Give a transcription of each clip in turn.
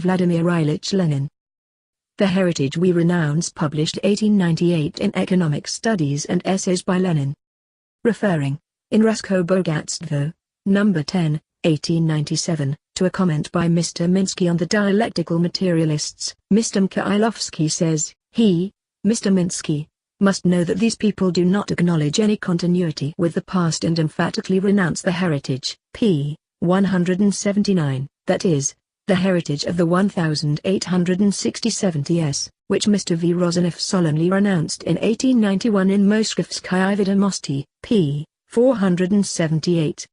Vladimir Ilyich Lenin. The Heritage We Renounce, published 1898 in Economic Studies and Essays by Lenin. Referring, in Rusko Bogatstvo, No. 10, 1897, to a comment by Mr. Minsky on the dialectical materialists, Mr. Mikhailovsky says, he, Mr. Minsky, must know that these people do not acknowledge any continuity with the past and emphatically renounce the heritage, p. 179, that is, the heritage of the 1860-70s, which Mr. V. Rozanov solemnly renounced in 1891 in Moskvskaya Vedomosti, p. 478.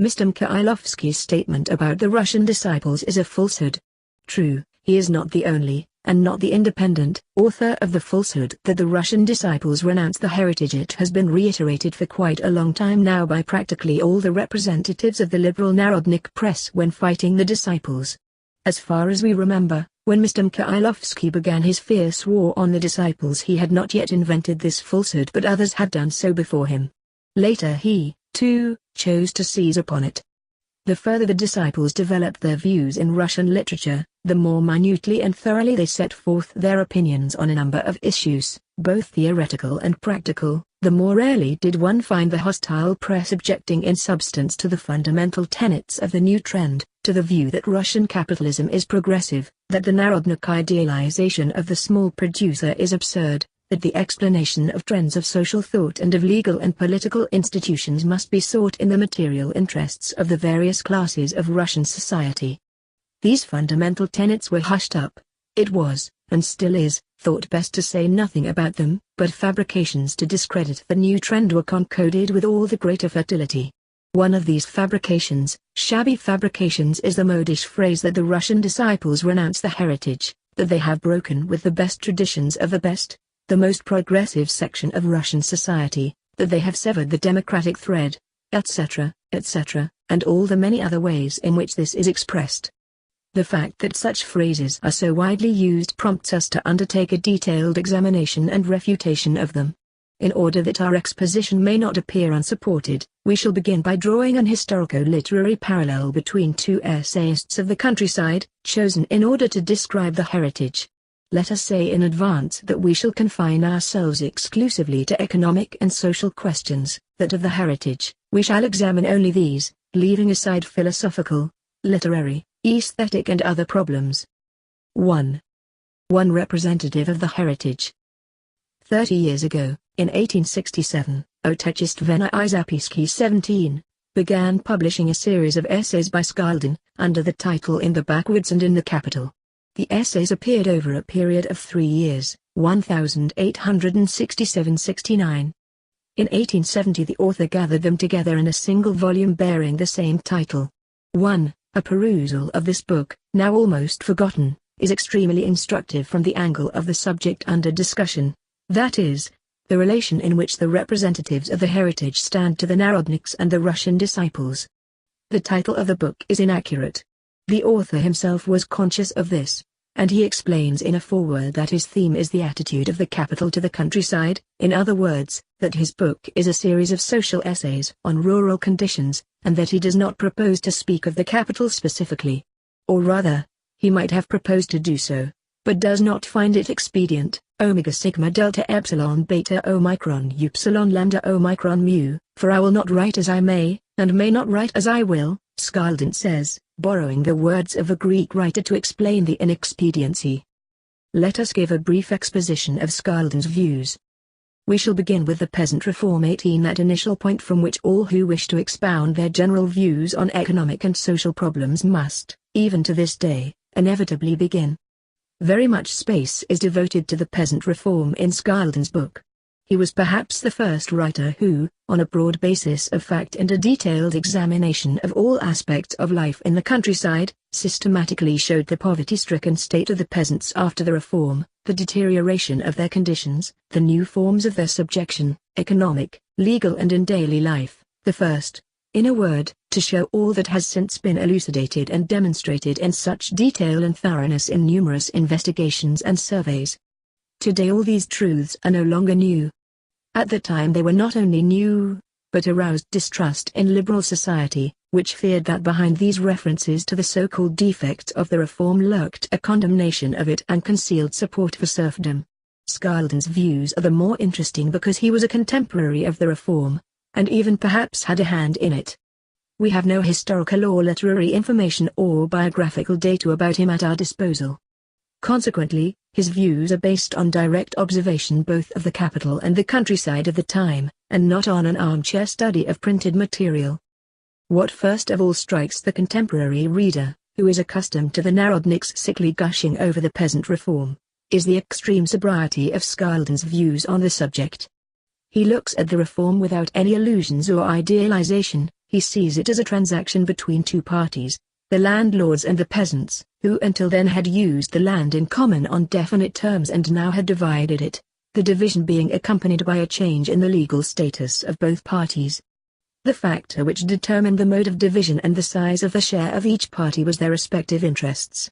Mr. Mikhailovsky's statement about the Russian disciples is a falsehood. True, he is not the only, and not the independent, author of the falsehood that the Russian disciples renounce the heritage. It has been reiterated for quite a long time now by practically all the representatives of the liberal Narodnik press when fighting the disciples. As far as we remember, when Mr. Mikhailovsky began his fierce war on the disciples, he had not yet invented this falsehood, but others had done so before him. Later he, too, chose to seize upon it. The further the disciples developed their views in Russian literature, the more minutely and thoroughly they set forth their opinions on a number of issues, both theoretical and practical, the more rarely did one find the hostile press objecting in substance to the fundamental tenets of the new trend, to the view that Russian capitalism is progressive, that the Narodnik idealization of the small producer is absurd, that the explanation of trends of social thought and of legal and political institutions must be sought in the material interests of the various classes of Russian society. These fundamental tenets were hushed up. It was, and still is, thought best to say nothing about them, but fabrications to discredit the new trend were concocted with all the greater fertility. One of these fabrications, shabby fabrications, is the modish phrase that the Russian disciples renounce the heritage, that they have broken with the best traditions of the best, the most progressive section of Russian society, that they have severed the democratic thread, etc., etc., and all the many other ways in which this is expressed. The fact that such phrases are so widely used prompts us to undertake a detailed examination and refutation of them. In order that our exposition may not appear unsupported, we shall begin by drawing an historico-literary parallel between two essayists of the countryside, chosen in order to describe the heritage. Let us say in advance that we shall confine ourselves exclusively to economic and social questions, that of the heritage, we shall examine only these, leaving aside philosophical, literary, aesthetic and other problems. 1. One representative of the heritage. 30 years ago, in 1867, Otechestvennaya Zapiski 17, began publishing a series of essays by Skaldin, under the title In the Backwoods and in the Capital. The essays appeared over a period of 3 years, 1867-69. In 1870 the author gathered them together in a single volume bearing the same title. 1. A perusal of this book, now almost forgotten, is extremely instructive from the angle of the subject under discussion, that is, the relation in which the representatives of the heritage stand to the Narodniks and the Russian disciples. The title of the book is inaccurate. The author himself was conscious of this, and he explains in a foreword that his theme is the attitude of the capital to the countryside, in other words, that his book is a series of social essays on rural conditions, and that he does not propose to speak of the capital specifically. Or rather, he might have proposed to do so, but does not find it expedient. Omega sigma delta epsilon beta omicron upsilon lambda omicron mu, for I will not write as I may, and may not write as I will, Skaldin says, borrowing the words of a Greek writer to explain the inexpediency. Let us give a brief exposition of Skaldin's views. We shall begin with the peasant reform 18, that initial point from which all who wish to expound their general views on economic and social problems must, even to this day, inevitably begin. Very much space is devoted to the peasant reform in Skaldin's book. He was perhaps the first writer who, on a broad basis of fact and a detailed examination of all aspects of life in the countryside, systematically showed the poverty-stricken state of the peasants after the reform, the deterioration of their conditions, the new forms of their subjection, economic, legal and in daily life, the first, in a word, to show all that has since been elucidated and demonstrated in such detail and thoroughness in numerous investigations and surveys. Today all these truths are no longer new. At the time they were not only new, but aroused distrust in liberal society, which feared that behind these references to the so-called defects of the reform lurked a condemnation of it and concealed support for serfdom. Skarldin's views are the more interesting because he was a contemporary of the reform, and even perhaps had a hand in it. We have no historical or literary information or biographical data about him at our disposal. Consequently, his views are based on direct observation both of the capital and the countryside of the time, and not on an armchair study of printed material. What first of all strikes the contemporary reader, who is accustomed to the Narodnik's sickly gushing over the peasant reform, is the extreme sobriety of Skarldin's views on the subject. He looks at the reform without any illusions or idealization. He sees it as a transaction between two parties, the landlords and the peasants, who until then had used the land in common on definite terms and now had divided it, the division being accompanied by a change in the legal status of both parties. The factor which determined the mode of division and the size of the share of each party was their respective interests.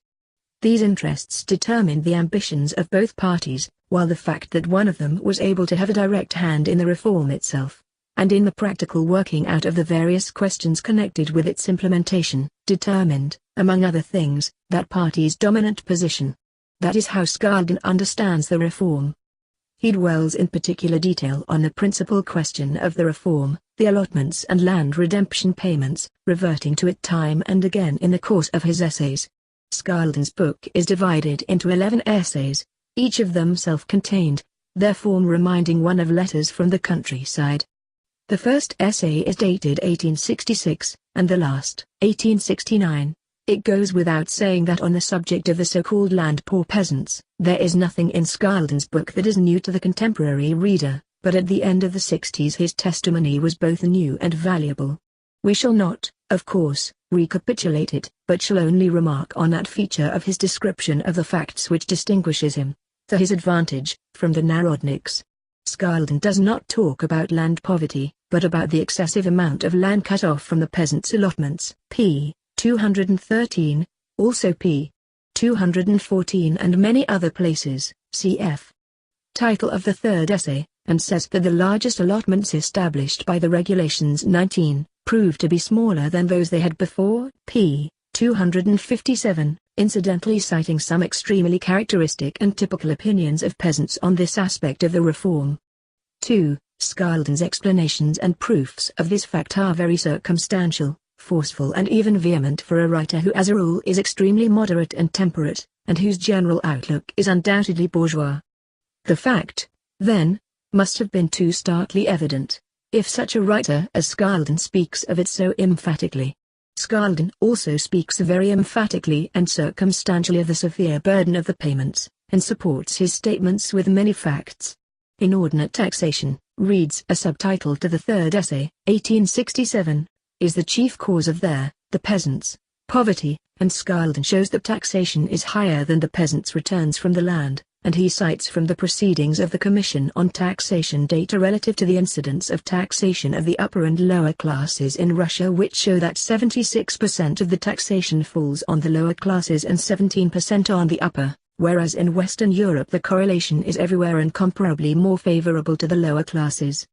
These interests determined the ambitions of both parties, while the fact that one of them was able to have a direct hand in the reform itself, and in the practical working out of the various questions connected with its implementation, determined, among other things, that party's dominant position. That is how Skarldin understands the reform. He dwells in particular detail on the principal question of the reform, the allotments and land redemption payments, reverting to it time and again in the course of his essays. Skarldin's book is divided into 11 essays, each of them self-contained, their form reminding one of letters from the countryside. The first essay is dated 1866, and the last, 1869. It goes without saying that on the subject of the so-called land-poor peasants, there is nothing in Skarldin's book that is new to the contemporary reader, but at the end of the 60s his testimony was both new and valuable. We shall not, of course, recapitulate it, but shall only remark on that feature of his description of the facts which distinguishes him, to his advantage, from the Narodniks. Skarldin does not talk about land poverty, but about the excessive amount of land cut off from the peasants' allotments, p. 213, also p. 214 and many other places, cf. Title of the third essay, and says that the largest allotments established by the Regulations 19, proved to be smaller than those they had before, p. 257, incidentally citing some extremely characteristic and typical opinions of peasants on this aspect of the reform. 2. Skarldin's explanations and proofs of this fact are very circumstantial, forceful and even vehement for a writer who as a rule is extremely moderate and temperate, and whose general outlook is undoubtedly bourgeois. The fact, then, must have been too starkly evident, if such a writer as Skarldin speaks of it so emphatically. Skarldin also speaks very emphatically and circumstantially of the severe burden of the payments, and supports his statements with many facts. Inordinate taxation, reads a subtitle to the third essay, 1867, is the chief cause of the peasants' poverty, and Skarldin shows that taxation is higher than the peasants' returns from the land, and he cites from the proceedings of the Commission on Taxation data relative to the incidence of taxation of the upper and lower classes in Russia which show that 76% of the taxation falls on the lower classes and 17% on the upper, whereas in Western Europe the correlation is everywhere incomparably more favorable to the lower classes.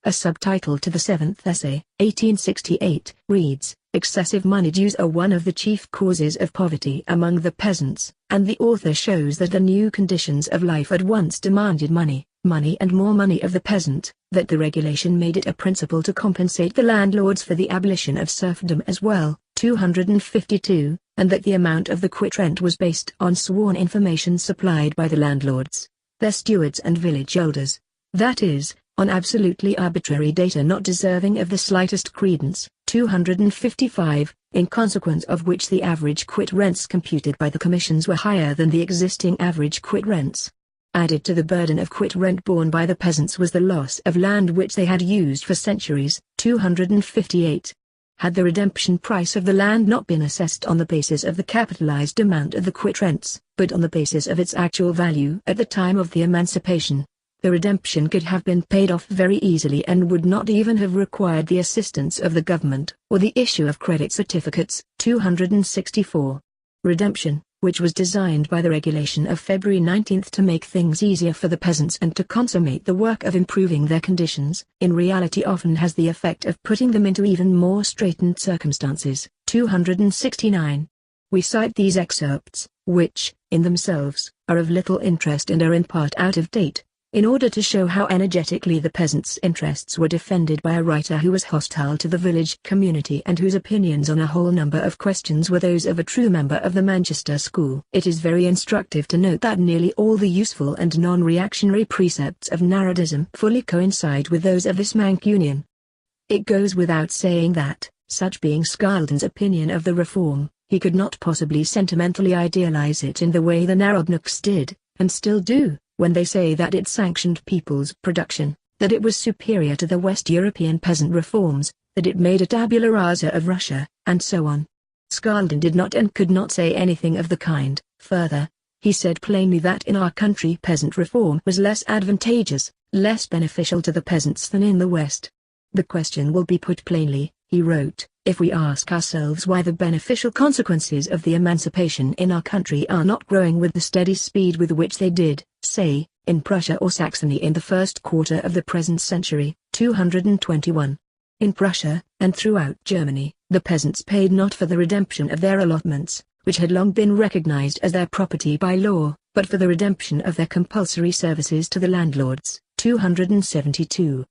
A subtitle to the seventh essay, 1868, reads, "Excessive money dues are one of the chief causes of poverty among the peasants," and the author shows that the new conditions of life at once demanded money and more money of the peasant, that the regulation made it a principle to compensate the landlords for the abolition of serfdom as well, 252, and that the amount of the quit rent was based on sworn information supplied by the landlords, their stewards and village elders, that is, on absolutely arbitrary data not deserving of the slightest credence, 255, in consequence of which the average quit rents computed by the commissions were higher than the existing average quit rents. Added to the burden of quit rent borne by the peasants was the loss of land which they had used for centuries, 258. Had the redemption price of the land not been assessed on the basis of the capitalized amount of the quit rents, but on the basis of its actual value at the time of the emancipation, the redemption could have been paid off very easily and would not even have required the assistance of the government, or the issue of credit certificates, 264. Redemption, which was designed by the regulation of February 19 to make things easier for the peasants and to consummate the work of improving their conditions, in reality often has the effect of putting them into even more straitened circumstances. 269. We cite these excerpts, which, in themselves, are of little interest and are in part out of date, in order to show how energetically the peasants' interests were defended by a writer who was hostile to the village community and whose opinions on a whole number of questions were those of a true member of the Manchester school. It is very instructive to note that nearly all the useful and non-reactionary precepts of Narodism fully coincide with those of this Mancunian. It goes without saying that, such being Scalden's opinion of the reform, he could not possibly sentimentally idealize it in the way the Narodniks did, and still do, when they say that it sanctioned people's production, that it was superior to the West European peasant reforms, that it made a tabula rasa of Russia, and so on. Scalden did not and could not say anything of the kind. Further, he said plainly that in our country peasant reform was less advantageous, less beneficial to the peasants than in the West. The question will be put plainly, he wrote, if we ask ourselves why the beneficial consequences of the emancipation in our country are not growing with the steady speed with which they did, say, in Prussia or Saxony in the first quarter of the present century. 221. In Prussia, and throughout Germany, the peasants paid not for the redemption of their allotments, which had long been recognized as their property by law, but for the redemption of their compulsory services to the landlords. 272.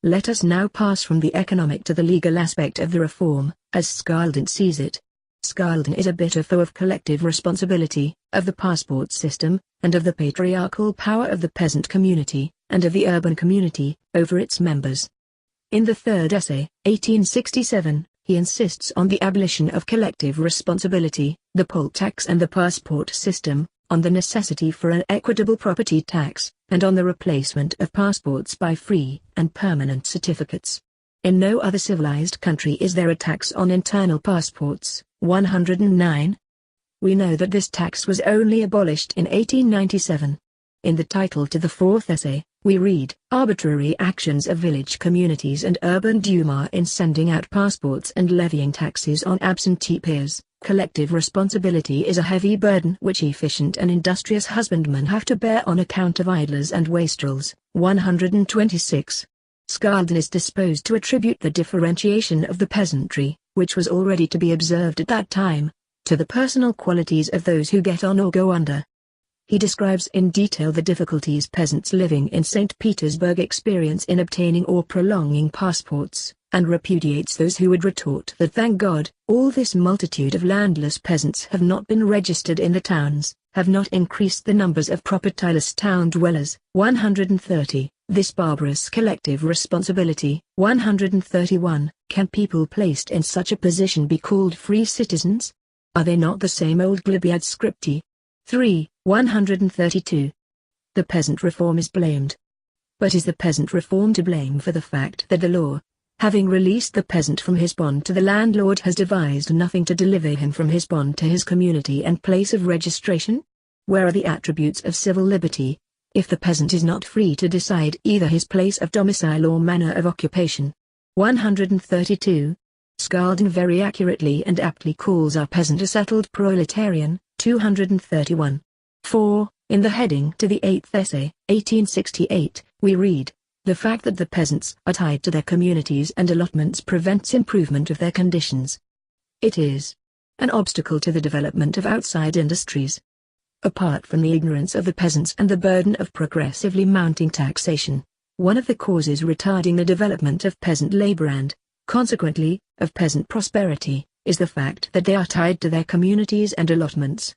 Let us now pass from the economic to the legal aspect of the reform, as Scalden sees it. Scalden is a bitter foe of collective responsibility, of the passport system, and of the patriarchal power of the peasant community, and of the urban community, over its members. In the third essay, 1867, he insists on the abolition of collective responsibility, the poll tax and the passport system, on the necessity for an equitable property tax, and on the replacement of passports by free and permanent certificates. In no other civilized country is there a tax on internal passports. 109. We know that this tax was only abolished in 1897. In the title to the fourth essay, we read, arbitrary actions of village communities and urban Duma in sending out passports and levying taxes on absentee peers. Collective responsibility is a heavy burden which efficient and industrious husbandmen have to bear on account of idlers and wastrels. 126. Scalden is disposed to attribute the differentiation of the peasantry, which was already to be observed at that time, to the personal qualities of those who get on or go under. He describes in detail the difficulties peasants living in St. Petersburg experience in obtaining or prolonging passports, and repudiates those who would retort that thank God, all this multitude of landless peasants have not been registered in the towns, have not increased the numbers of propertyless town dwellers. 130. This barbarous collective responsibility. 131. Can people placed in such a position be called free citizens? Are they not the same old glib scripti? 3. 132. The peasant reform is blamed. But is the peasant reform to blame for the fact that the law, having released the peasant from his bond to the landlord, has devised nothing to deliver him from his bond to his community and place of registration? Where are the attributes of civil liberty, if the peasant is not free to decide either his place of domicile or manner of occupation? 132. Scalden very accurately and aptly calls our peasant a settled proletarian. 231. 4. In the heading to the eighth essay, 1868, we read, the fact that the peasants are tied to their communities and allotments prevents improvement of their conditions. It is an obstacle to the development of outside industries. Apart from the ignorance of the peasants and the burden of progressively mounting taxation, one of the causes retarding the development of peasant labor and, consequently, of peasant prosperity, is the fact that they are tied to their communities and allotments.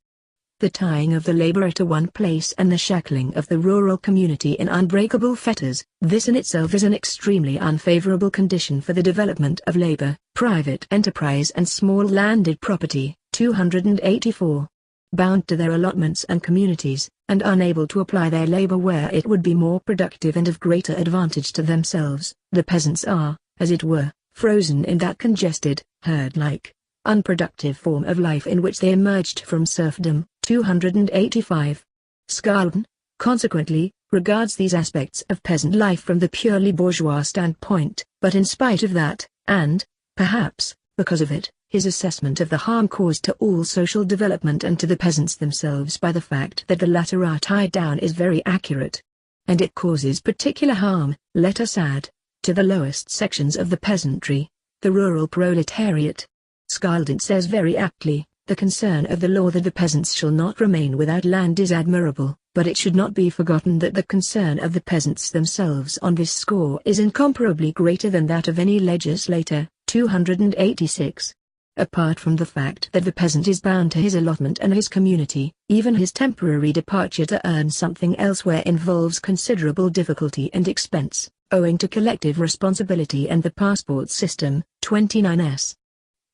The tying of the laborer to one place and the shackling of the rural community in unbreakable fetters, this in itself is an extremely unfavorable condition for the development of labor, private enterprise and small landed property. 284. Bound to their allotments and communities, and unable to apply their labor where it would be more productive and of greater advantage to themselves, the peasants are, as it were, frozen in that congested, herd-like, unproductive form of life in which they emerged from serfdom. 285. Scalden, consequently, regards these aspects of peasant life from the purely bourgeois standpoint, but in spite of that, and, perhaps, because of it, his assessment of the harm caused to all social development and to the peasants themselves by the fact that the latter are tied down is very accurate. And it causes particular harm, let us add, to the lowest sections of the peasantry, the rural proletariat. Scaldin says very aptly, the concern of the law that the peasants shall not remain without land is admirable, but it should not be forgotten that the concern of the peasants themselves on this score is incomparably greater than that of any legislator. 286. Apart from the fact that the peasant is bound to his allotment and his community, even his temporary departure to earn something elsewhere involves considerable difficulty and expense, owing to collective responsibility and the passport system. 29s.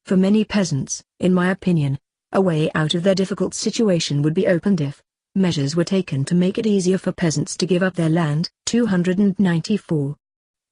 For many peasants, in my opinion, a way out of their difficult situation would be opened if measures were taken to make it easier for peasants to give up their land. 294.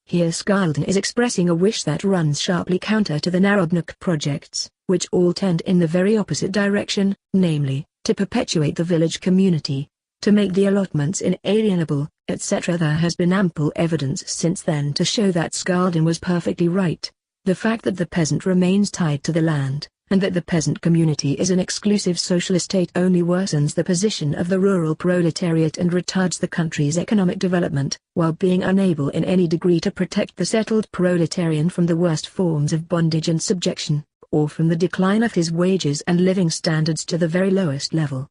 Here Scaldin is expressing a wish that runs sharply counter to the Narodnik projects, which all tend in the very opposite direction, namely, to perpetuate the village community, to make the allotments inalienable, etc. There has been ample evidence since then to show that Scaldin was perfectly right. The fact that the peasant remains tied to the land, and that the peasant community is an exclusive social estate only worsens the position of the rural proletariat and retards the country's economic development, while being unable in any degree to protect the settled proletarian from the worst forms of bondage and subjection, or from the decline of his wages and living standards to the very lowest level.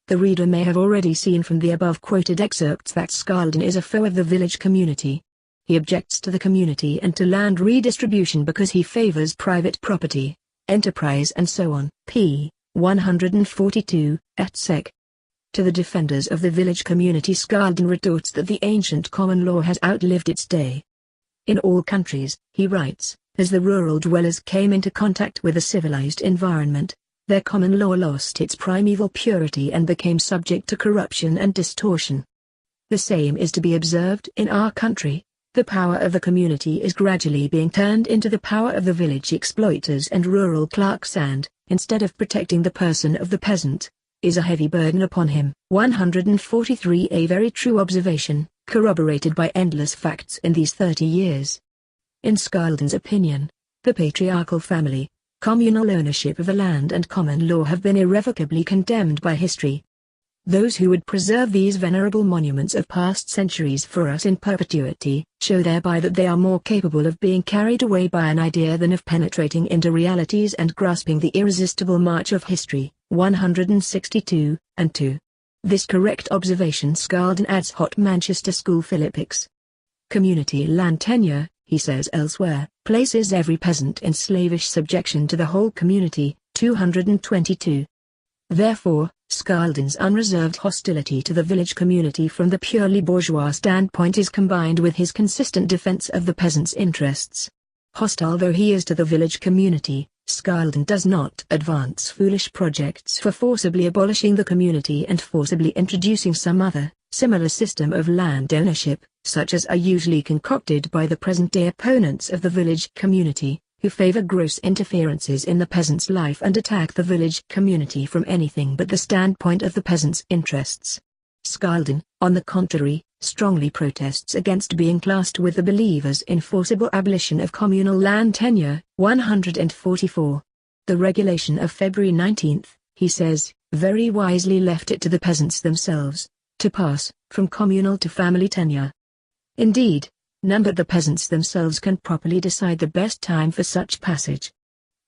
The reader may have already seen from the above quoted excerpts that Scaldin is a foe of the village community. He objects to the community and to land redistribution because he favors private property, enterprise and so on. p. 142, et seq. To the defenders of the village community Scaldin retorts that the ancient common law has outlived its day. In all countries, he writes, as the rural dwellers came into contact with a civilized environment, their common law lost its primeval purity and became subject to corruption and distortion. The same is to be observed in our country. The power of the community is gradually being turned into the power of the village exploiters and rural clerks and, instead of protecting the person of the peasant, is a heavy burden upon him. 143. A very true observation, corroborated by endless facts in these 30 years. In Scaldin's opinion, the patriarchal family, communal ownership of the land and common law have been irrevocably condemned by history. Those who would preserve these venerable monuments of past centuries for us in perpetuity, show thereby that they are more capable of being carried away by an idea than of penetrating into realities and grasping the irresistible march of history. 162, and 2. This correct observation Scaldin adds hot Manchester School Philippics. Community land tenure, he says elsewhere, places every peasant in slavish subjection to the whole community. 222. Therefore, Scaldin's unreserved hostility to the village community from the purely bourgeois standpoint is combined with his consistent defense of the peasants' interests. Hostile though he is to the village community, Scaldin does not advance foolish projects for forcibly abolishing the community and forcibly introducing some other, similar system of land ownership, such as are usually concocted by the present-day opponents of the village community, who favor gross interferences in the peasant's life and attack the village community from anything but the standpoint of the peasant's interests. Scaldin, on the contrary, strongly protests against being classed with the believers in forcible abolition of communal land tenure. 144. The regulation of February 19, he says, very wisely left it to the peasants themselves, to pass from communal to family tenure. Indeed, none but the peasants themselves can properly decide the best time for such passage.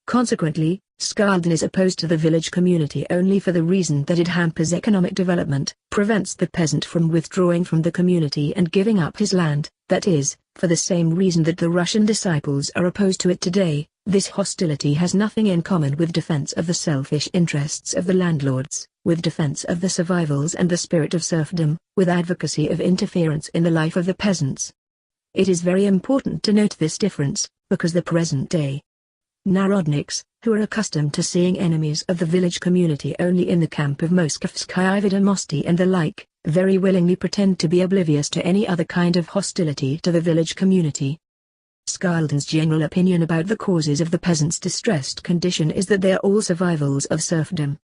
Consequently, Scaldin is opposed to the village community only for the reason that it hampers economic development, prevents the peasant from withdrawing from the community and giving up his land, that is, for the same reason that the Russian disciples are opposed to it today. This hostility has nothing in common with defense of the selfish interests of the landlords, with defense of the survivals and the spirit of serfdom, with advocacy of interference in the life of the peasants. It is very important to note this difference, because the present-day Narodniks, who are accustomed to seeing enemies of the village community only in the camp of Moskovskaya Vedomosti and the like, very willingly pretend to be oblivious to any other kind of hostility to the village community. Scaldin's general opinion about the causes of the peasants' distressed condition is that they are all survivals of serfdom.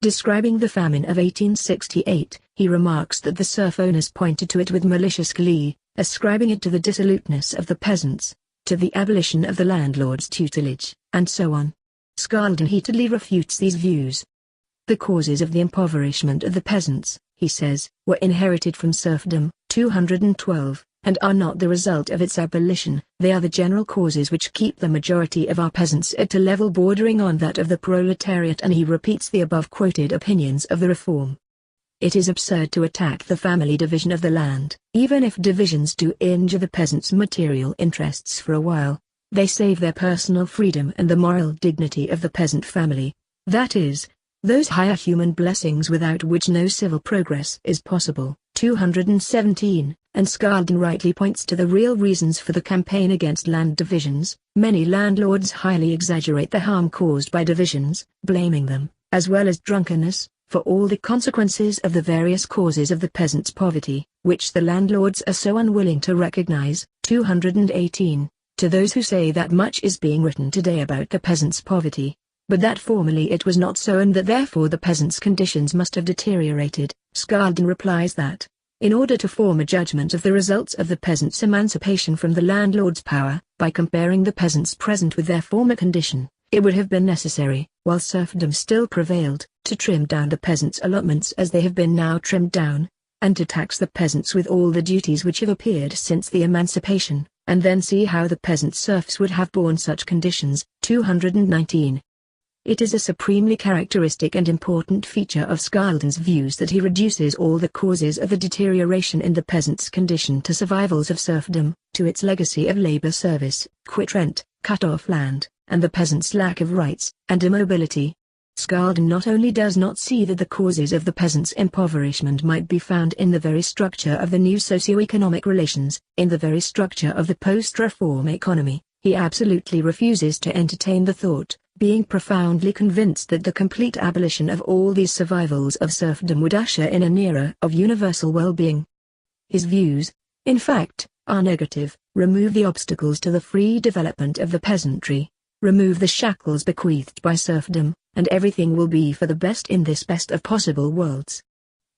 Describing the famine of 1868, he remarks that the serf owners pointed to it with malicious glee, ascribing it to the dissoluteness of the peasants, to the abolition of the landlord's tutelage, and so on. Skaldin heatedly refutes these views. The causes of the impoverishment of the peasants, he says, were inherited from serfdom, 212, and are not the result of its abolition. They are the general causes which keep the majority of our peasants at a level bordering on that of the proletariat, and he repeats the above-quoted opinions of the Reform. It is absurd to attack the family division of the land. Even if divisions do injure the peasants' material interests for a while, they save their personal freedom and the moral dignity of the peasant family. That is, those higher human blessings without which no civil progress is possible. 217, and Skaldin rightly points to the real reasons for the campaign against land divisions. Many landlords highly exaggerate the harm caused by divisions, blaming them, as well as drunkenness, for all the consequences of the various causes of the peasants' poverty, which the landlords are so unwilling to recognize. 218, to those who say that much is being written today about the peasants' poverty, but that formerly it was not so and that therefore the peasants' conditions must have deteriorated, Skaldin replies that, in order to form a judgment of the results of the peasants' emancipation from the landlord's power, by comparing the peasants' present with their former condition, it would have been necessary, while serfdom still prevailed, to trim down the peasants' allotments as they have been now trimmed down, and to tax the peasants with all the duties which have appeared since the emancipation, and then see how the peasant serfs would have borne such conditions. 219. It is a supremely characteristic and important feature of Skaldin's views that he reduces all the causes of the deterioration in the peasant's condition to survivals of serfdom, to its legacy of labor service, quit rent, cut-off land, and the peasant's lack of rights and immobility. Skaldin not only does not see that the causes of the peasant's impoverishment might be found in the very structure of the new socio-economic relations, in the very structure of the post-reform economy, he absolutely refuses to entertain the thought, being profoundly convinced that the complete abolition of all these survivals of serfdom would usher in an era of universal well-being. His views, in fact, are negative: remove the obstacles to the free development of the peasantry, remove the shackles bequeathed by serfdom, and everything will be for the best in this best of possible worlds.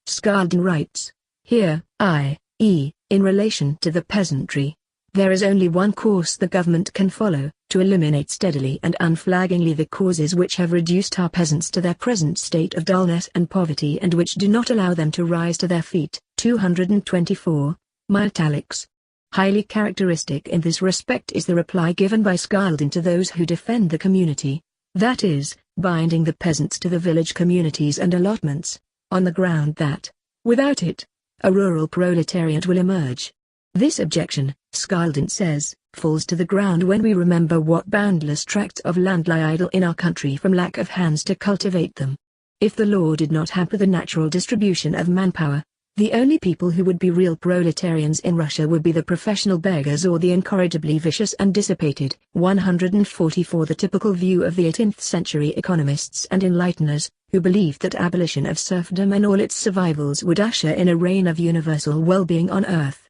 Skaldin writes, here, i.e., in relation to the peasantry, there is only one course the government can follow, to eliminate steadily and unflaggingly the causes which have reduced our peasants to their present state of dullness and poverty and which do not allow them to rise to their feet. 224, my italics. Highly characteristic in this respect is the reply given by Skaldin to those who defend the community, that is, binding the peasants to the village communities and allotments, on the ground that, without it, a rural proletariat will emerge. This objection, Skaldin says, falls to the ground when we remember what boundless tracts of land lie idle in our country from lack of hands to cultivate them. If the law did not hamper the natural distribution of manpower, the only people who would be real proletarians in Russia would be the professional beggars or the incorrigibly vicious and dissipated. 144. The typical view of the 18th century economists and enlighteners, who believed that abolition of serfdom and all its survivals would usher in a reign of universal well-being on earth.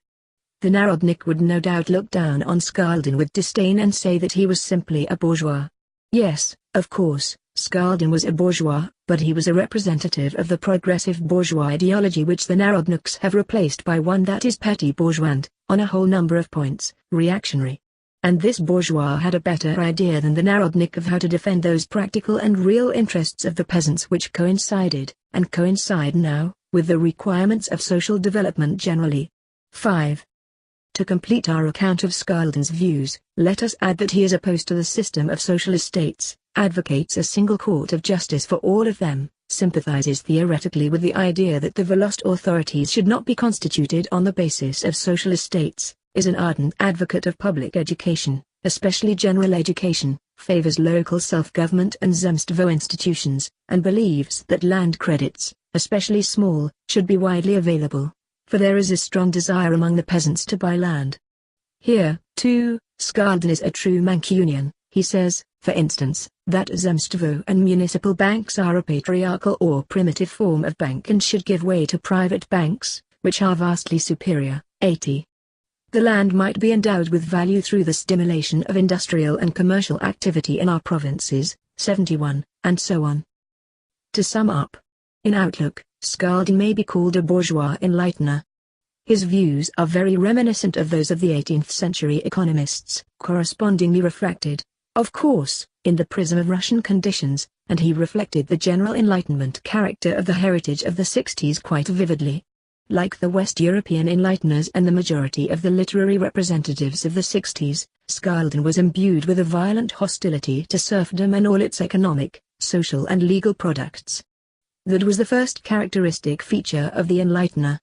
The Narodnik would no doubt look down on Skaldin with disdain and say that he was simply a bourgeois. Yes, of course, Skaldin was a bourgeois, but he was a representative of the progressive bourgeois ideology which the Narodniks have replaced by one that is petty bourgeois and, on a whole number of points, reactionary. And this bourgeois had a better idea than the Narodnik of how to defend those practical and real interests of the peasants which coincided, and coincide now, with the requirements of social development generally. 5. To complete our account of Skaldin's views, let us add that he is opposed to the system of socialist states, advocates a single court of justice for all of them, sympathizes theoretically with the idea that the Volochysk authorities should not be constituted on the basis of socialist states, is an ardent advocate of public education, especially general education, favors local self-government and zemstvo institutions, and believes that land credits, especially small, should be widely available, for there is a strong desire among the peasants to buy land. Here, too, Skaldin is a true Mancunian. He says, for instance, that zemstvo and municipal banks are a patriarchal or primitive form of bank and should give way to private banks, which are vastly superior. 80. The land might be endowed with value through the stimulation of industrial and commercial activity in our provinces. 71, and so on. To sum up, in outlook, Skaldin may be called a bourgeois enlightener. His views are very reminiscent of those of the 18th century economists, correspondingly refracted, of course, in the prism of Russian conditions, and he reflected the general Enlightenment character of the heritage of the 60s quite vividly. Like the West European Enlighteners and the majority of the literary representatives of the 60s, Scalden was imbued with a violent hostility to serfdom and all its economic, social and legal products. That was the first characteristic feature of the Enlightener.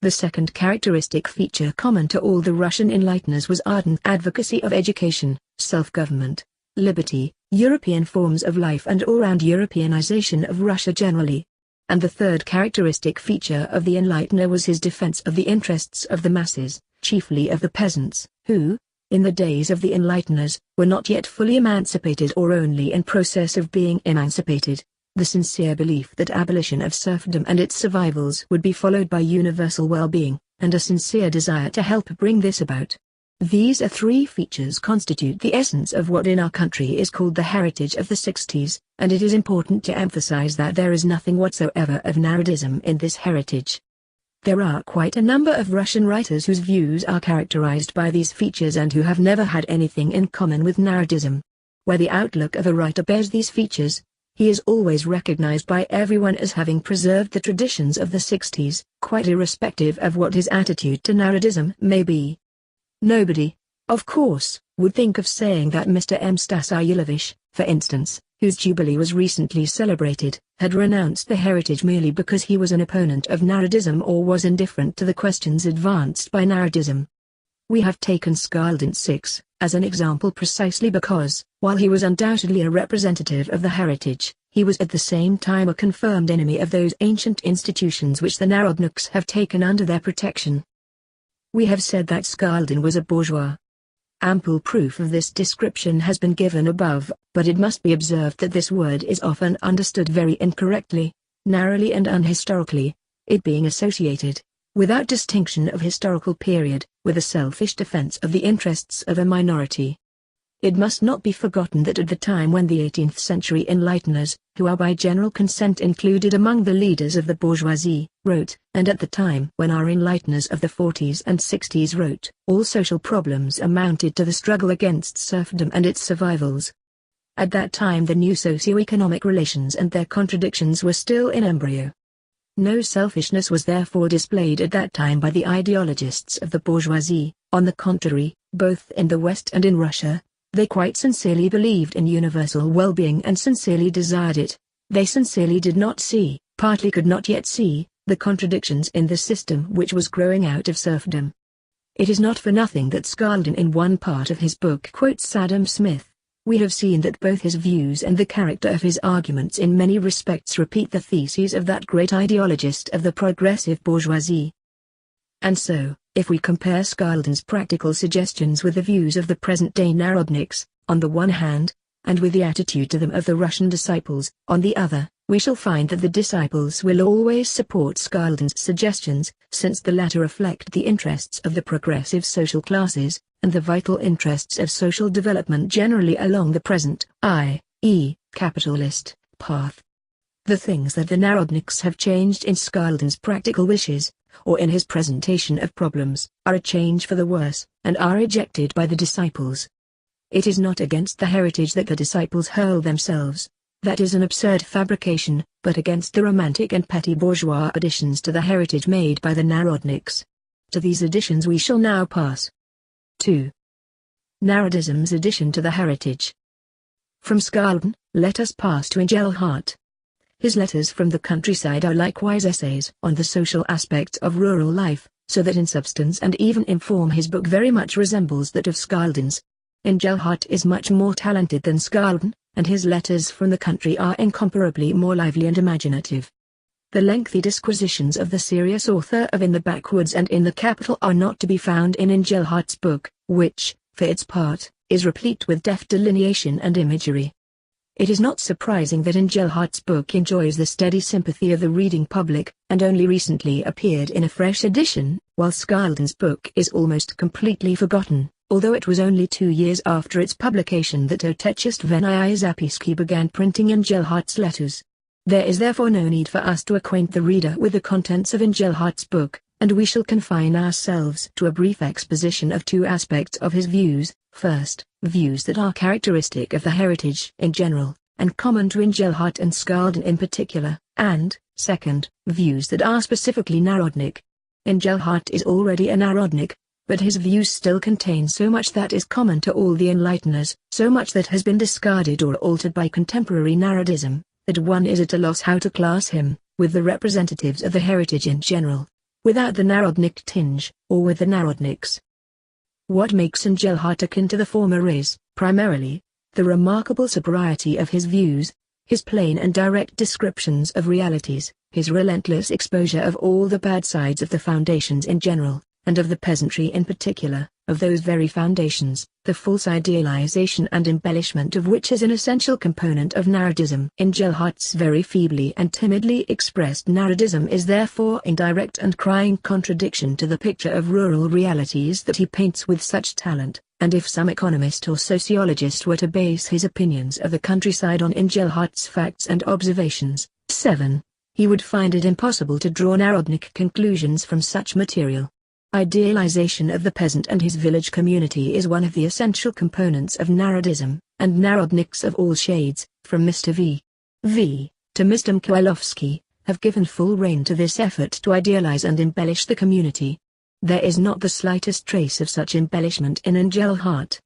The second characteristic feature common to all the Russian Enlighteners was ardent advocacy of education, self-government, liberty, European forms of life and all-round Europeanization of Russia generally. And the third characteristic feature of the Enlightener was his defense of the interests of the masses, chiefly of the peasants, who, in the days of the Enlighteners, were not yet fully emancipated or only in process of being emancipated. The sincere belief that abolition of serfdom and its survivals would be followed by universal well-being, and a sincere desire to help bring this about. These three features constitute the essence of what in our country is called the heritage of the 60s, and it is important to emphasize that there is nothing whatsoever of narodism in this heritage. There are quite a number of Russian writers whose views are characterized by these features and who have never had anything in common with narodism. Where the outlook of a writer bears these features, he is always recognized by everyone as having preserved the traditions of the 60s, quite irrespective of what his attitude to narodism may be. Nobody, of course, would think of saying that Mr. M. Stassyulovich, for instance, whose jubilee was recently celebrated, had renounced the heritage merely because he was an opponent of narodism or was indifferent to the questions advanced by narodism. We have taken Scalden 6 as an example precisely because, while he was undoubtedly a representative of the heritage, he was at the same time a confirmed enemy of those ancient institutions which the Narodniks have taken under their protection. We have said that Scalden was a bourgeois. Ample proof of this description has been given above, but it must be observed that this word is often understood very incorrectly, narrowly and unhistorically, it being associated, without distinction of historical period, with a selfish defense of the interests of a minority. It must not be forgotten that at the time when the 18th century Enlighteners, who are by general consent included among the leaders of the bourgeoisie, wrote, and at the time when our Enlighteners of the 40s and 60s wrote, all social problems amounted to the struggle against serfdom and its survivals. At that time the new socio-economic relations and their contradictions were still in embryo. No selfishness was therefore displayed at that time by the ideologists of the bourgeoisie. On the contrary, both in the West and in Russia, they quite sincerely believed in universal well-being and sincerely desired it. They sincerely did not see, partly could not yet see, the contradictions in the system which was growing out of serfdom. It is not for nothing that Scalden in one part of his book quotes Adam Smith. We have seen that both his views and the character of his arguments in many respects repeat the theses of that great ideologist of the progressive bourgeoisie. And so, if we compare Scalden's practical suggestions with the views of the present-day Narodniks, on the one hand, and with the attitude to them of the Russian disciples, on the other, we shall find that the disciples will always support Scalden's suggestions, since the latter reflect the interests of the progressive social classes, and the vital interests of social development generally along the present, i.e., capitalist, path. The things that the Narodniks have changed in Scalden's practical wishes, or in his presentation of problems, are a change for the worse, and are rejected by the disciples. It is not against the heritage that the disciples hurl themselves. That is an absurd fabrication, but against the romantic and petty bourgeois additions to the heritage made by the Narodniks. To these additions we shall now pass. 2. Narodism's addition to the heritage. From Scalden, let us pass to Engelhardt. His letters from the countryside are likewise essays on the social aspects of rural life, so that in substance and even in form his book very much resembles that of Scalden's. Engelhardt is much more talented than Scalden, and his letters from the country are incomparably more lively and imaginative. The lengthy disquisitions of the serious author of In the Backwoods and In the Capital are not to be found in Engelhardt's book, which, for its part, is replete with deft delineation and imagery. It is not surprising that Engelhardt's book enjoys the steady sympathy of the reading public, and only recently appeared in a fresh edition, while Scalden's book is almost completely forgotten, although it was only 2 years after its publication that Otechestvenny Zapiski began printing Engelhardt's letters. There is therefore no need for us to acquaint the reader with the contents of Engelhardt's book, and we shall confine ourselves to a brief exposition of 2 aspects of his views. First, views that are characteristic of the heritage in general, and common to Engelhardt and Skalden in particular, and, second, views that are specifically Narodnik. Engelhardt is already a Narodnik, but his views still contain so much that is common to all the enlighteners, so much that has been discarded or altered by contemporary Narodism, that one is at a loss how to class him with the representatives of the heritage in general, without the Narodnik tinge, or with the Narodniks. What makes Engelhardt akin to the former is, primarily, the remarkable sobriety of his views, his plain and direct descriptions of realities, his relentless exposure of all the bad sides of the foundations in general, and of the peasantry in particular, of those very foundations, the false idealization and embellishment of which is an essential component of Narodism. Engelhardt's very feebly and timidly expressed Narodism is therefore in direct and crying contradiction to the picture of rural realities that he paints with such talent, and if some economist or sociologist were to base his opinions of the countryside on Engelhardt's facts and observations, 7, he would find it impossible to draw Narodnik conclusions from such material. Idealization of the peasant and his village community is one of the essential components of Narodism, and Narodniks of all shades, from Mr. V. to Mr. Mikhailowski, have given full rein to this effort to idealize and embellish the community. There is not the slightest trace of such embellishment in Engelhardt.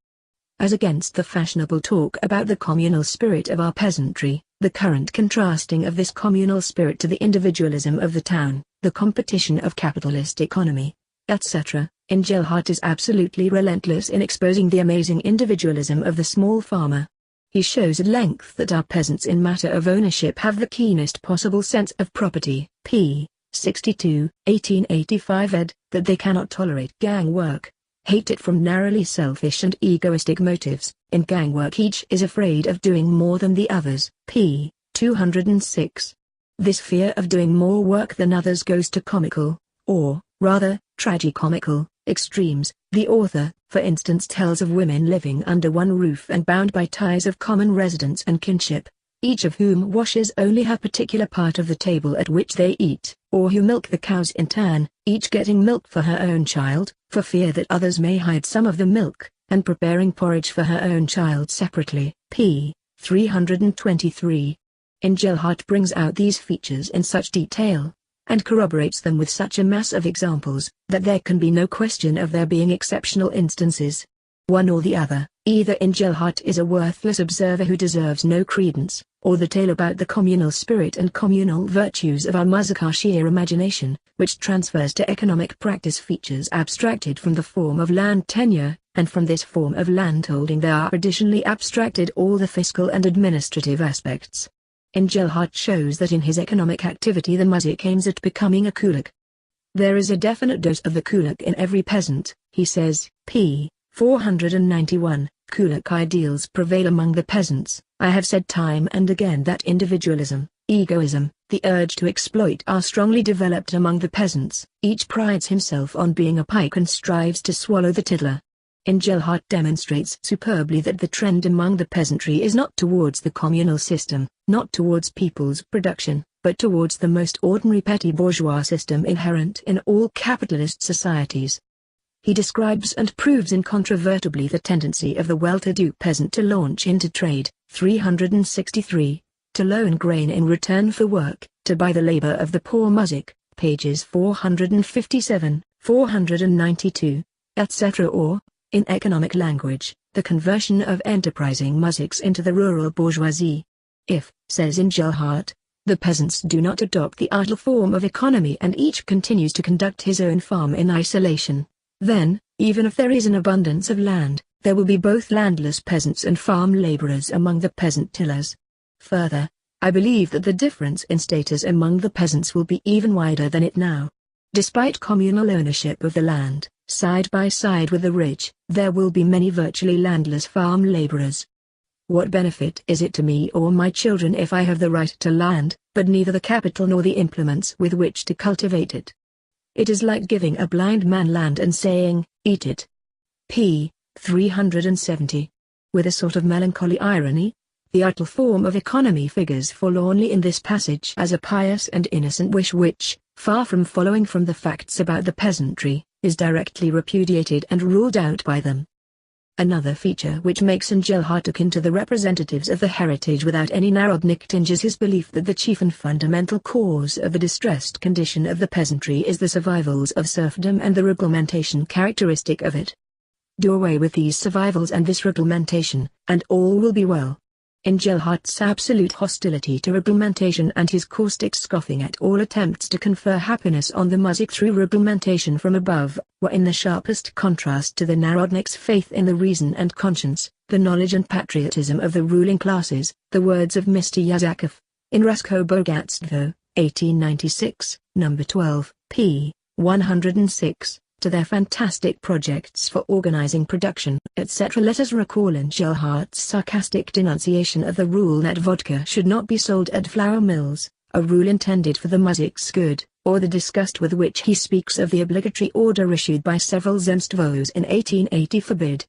As against the fashionable talk about the communal spirit of our peasantry, the current contrasting of this communal spirit to the individualism of the town, the competition of capitalist economy, etc., Engelhardt is absolutely relentless in exposing the amazing individualism of the small farmer. He shows at length that our peasants in matter of ownership have the keenest possible sense of property, p. 62, 1885 ed., that they cannot tolerate gang work, hate it from narrowly selfish and egoistic motives. In gang work each is afraid of doing more than the others, p. 206. This fear of doing more work than others goes to comical, or, rather, tragicomical, extremes. The author, for instance, tells of women living under one roof and bound by ties of common residence and kinship, each of whom washes only her particular part of the table at which they eat, or who milk the cows in turn, each getting milk for her own child, for fear that others may hide some of the milk, and preparing porridge for her own child separately, p. 323. Engelhardt brings out these features in such detail, and corroborates them with such a mass of examples, that there can be no question of there being exceptional instances. One or the other, either Engelhardt is a worthless observer who deserves no credence, or the tale about the communal spirit and communal virtues of our sheer imagination, which transfers to economic practice features abstracted from the form of land tenure, and from this form of landholding there are additionally abstracted all the fiscal and administrative aspects. Engelhardt shows that in his economic activity the muzhik aims at becoming a kulak. There is a definite dose of the kulak in every peasant, he says, p. 491, kulak ideals prevail among the peasants. I have said time and again that individualism, egoism, the urge to exploit are strongly developed among the peasants. Each prides himself on being a pike and strives to swallow the tiddler. Engelhardt demonstrates superbly that the trend among the peasantry is not towards the communal system, not towards people's production, but towards the most ordinary petty bourgeois system inherent in all capitalist societies. He describes and proves incontrovertibly the tendency of the well-to-do peasant to launch into trade, 363, to loan grain in return for work, to buy the labor of the poor muzhik, pages 457, 492, etc. or, in economic language, the conversion of enterprising muzhiks into the rural bourgeoisie. If, says Engelhardt, the peasants do not adopt the idle form of economy and each continues to conduct his own farm in isolation, then, even if there is an abundance of land, there will be both landless peasants and farm laborers among the peasant tillers. Further, I believe that the difference in status among the peasants will be even wider than it now. Despite communal ownership of the land, side by side with the rich, there will be many virtually landless farm laborers. What benefit is it to me or my children if I have the right to land, but neither the capital nor the implements with which to cultivate it? It is like giving a blind man land and saying, eat it. p. 370. With a sort of melancholy irony, the idle form of economy figures forlornly in this passage as a pious and innocent wish which, far from following from the facts about the peasantry, is directly repudiated and ruled out by them. Another feature which makes Engelhardt akin to the representatives of the heritage without any narodnik tinge is his belief that the chief and fundamental cause of the distressed condition of the peasantry is the survivals of serfdom and the reglementation characteristic of it. Do away with these survivals and this reglementation, and all will be well. Engelhardt's absolute hostility to reglementation and his caustic scoffing at all attempts to confer happiness on the Muzik through reglementation from above, were in the sharpest contrast to the Narodnik's faith in the reason and conscience, the knowledge and patriotism of the ruling classes, the words of Mr. Yazakov, in Rusko Bogatstvo, 1896, No. 12, p. 106. To their fantastic projects for organizing production, etc. Let us recall Engelhardt's sarcastic denunciation of the rule that vodka should not be sold at flour mills, a rule intended for the Muzik's good, or the disgust with which he speaks of the obligatory order issued by several zemstvos in 1880 forbid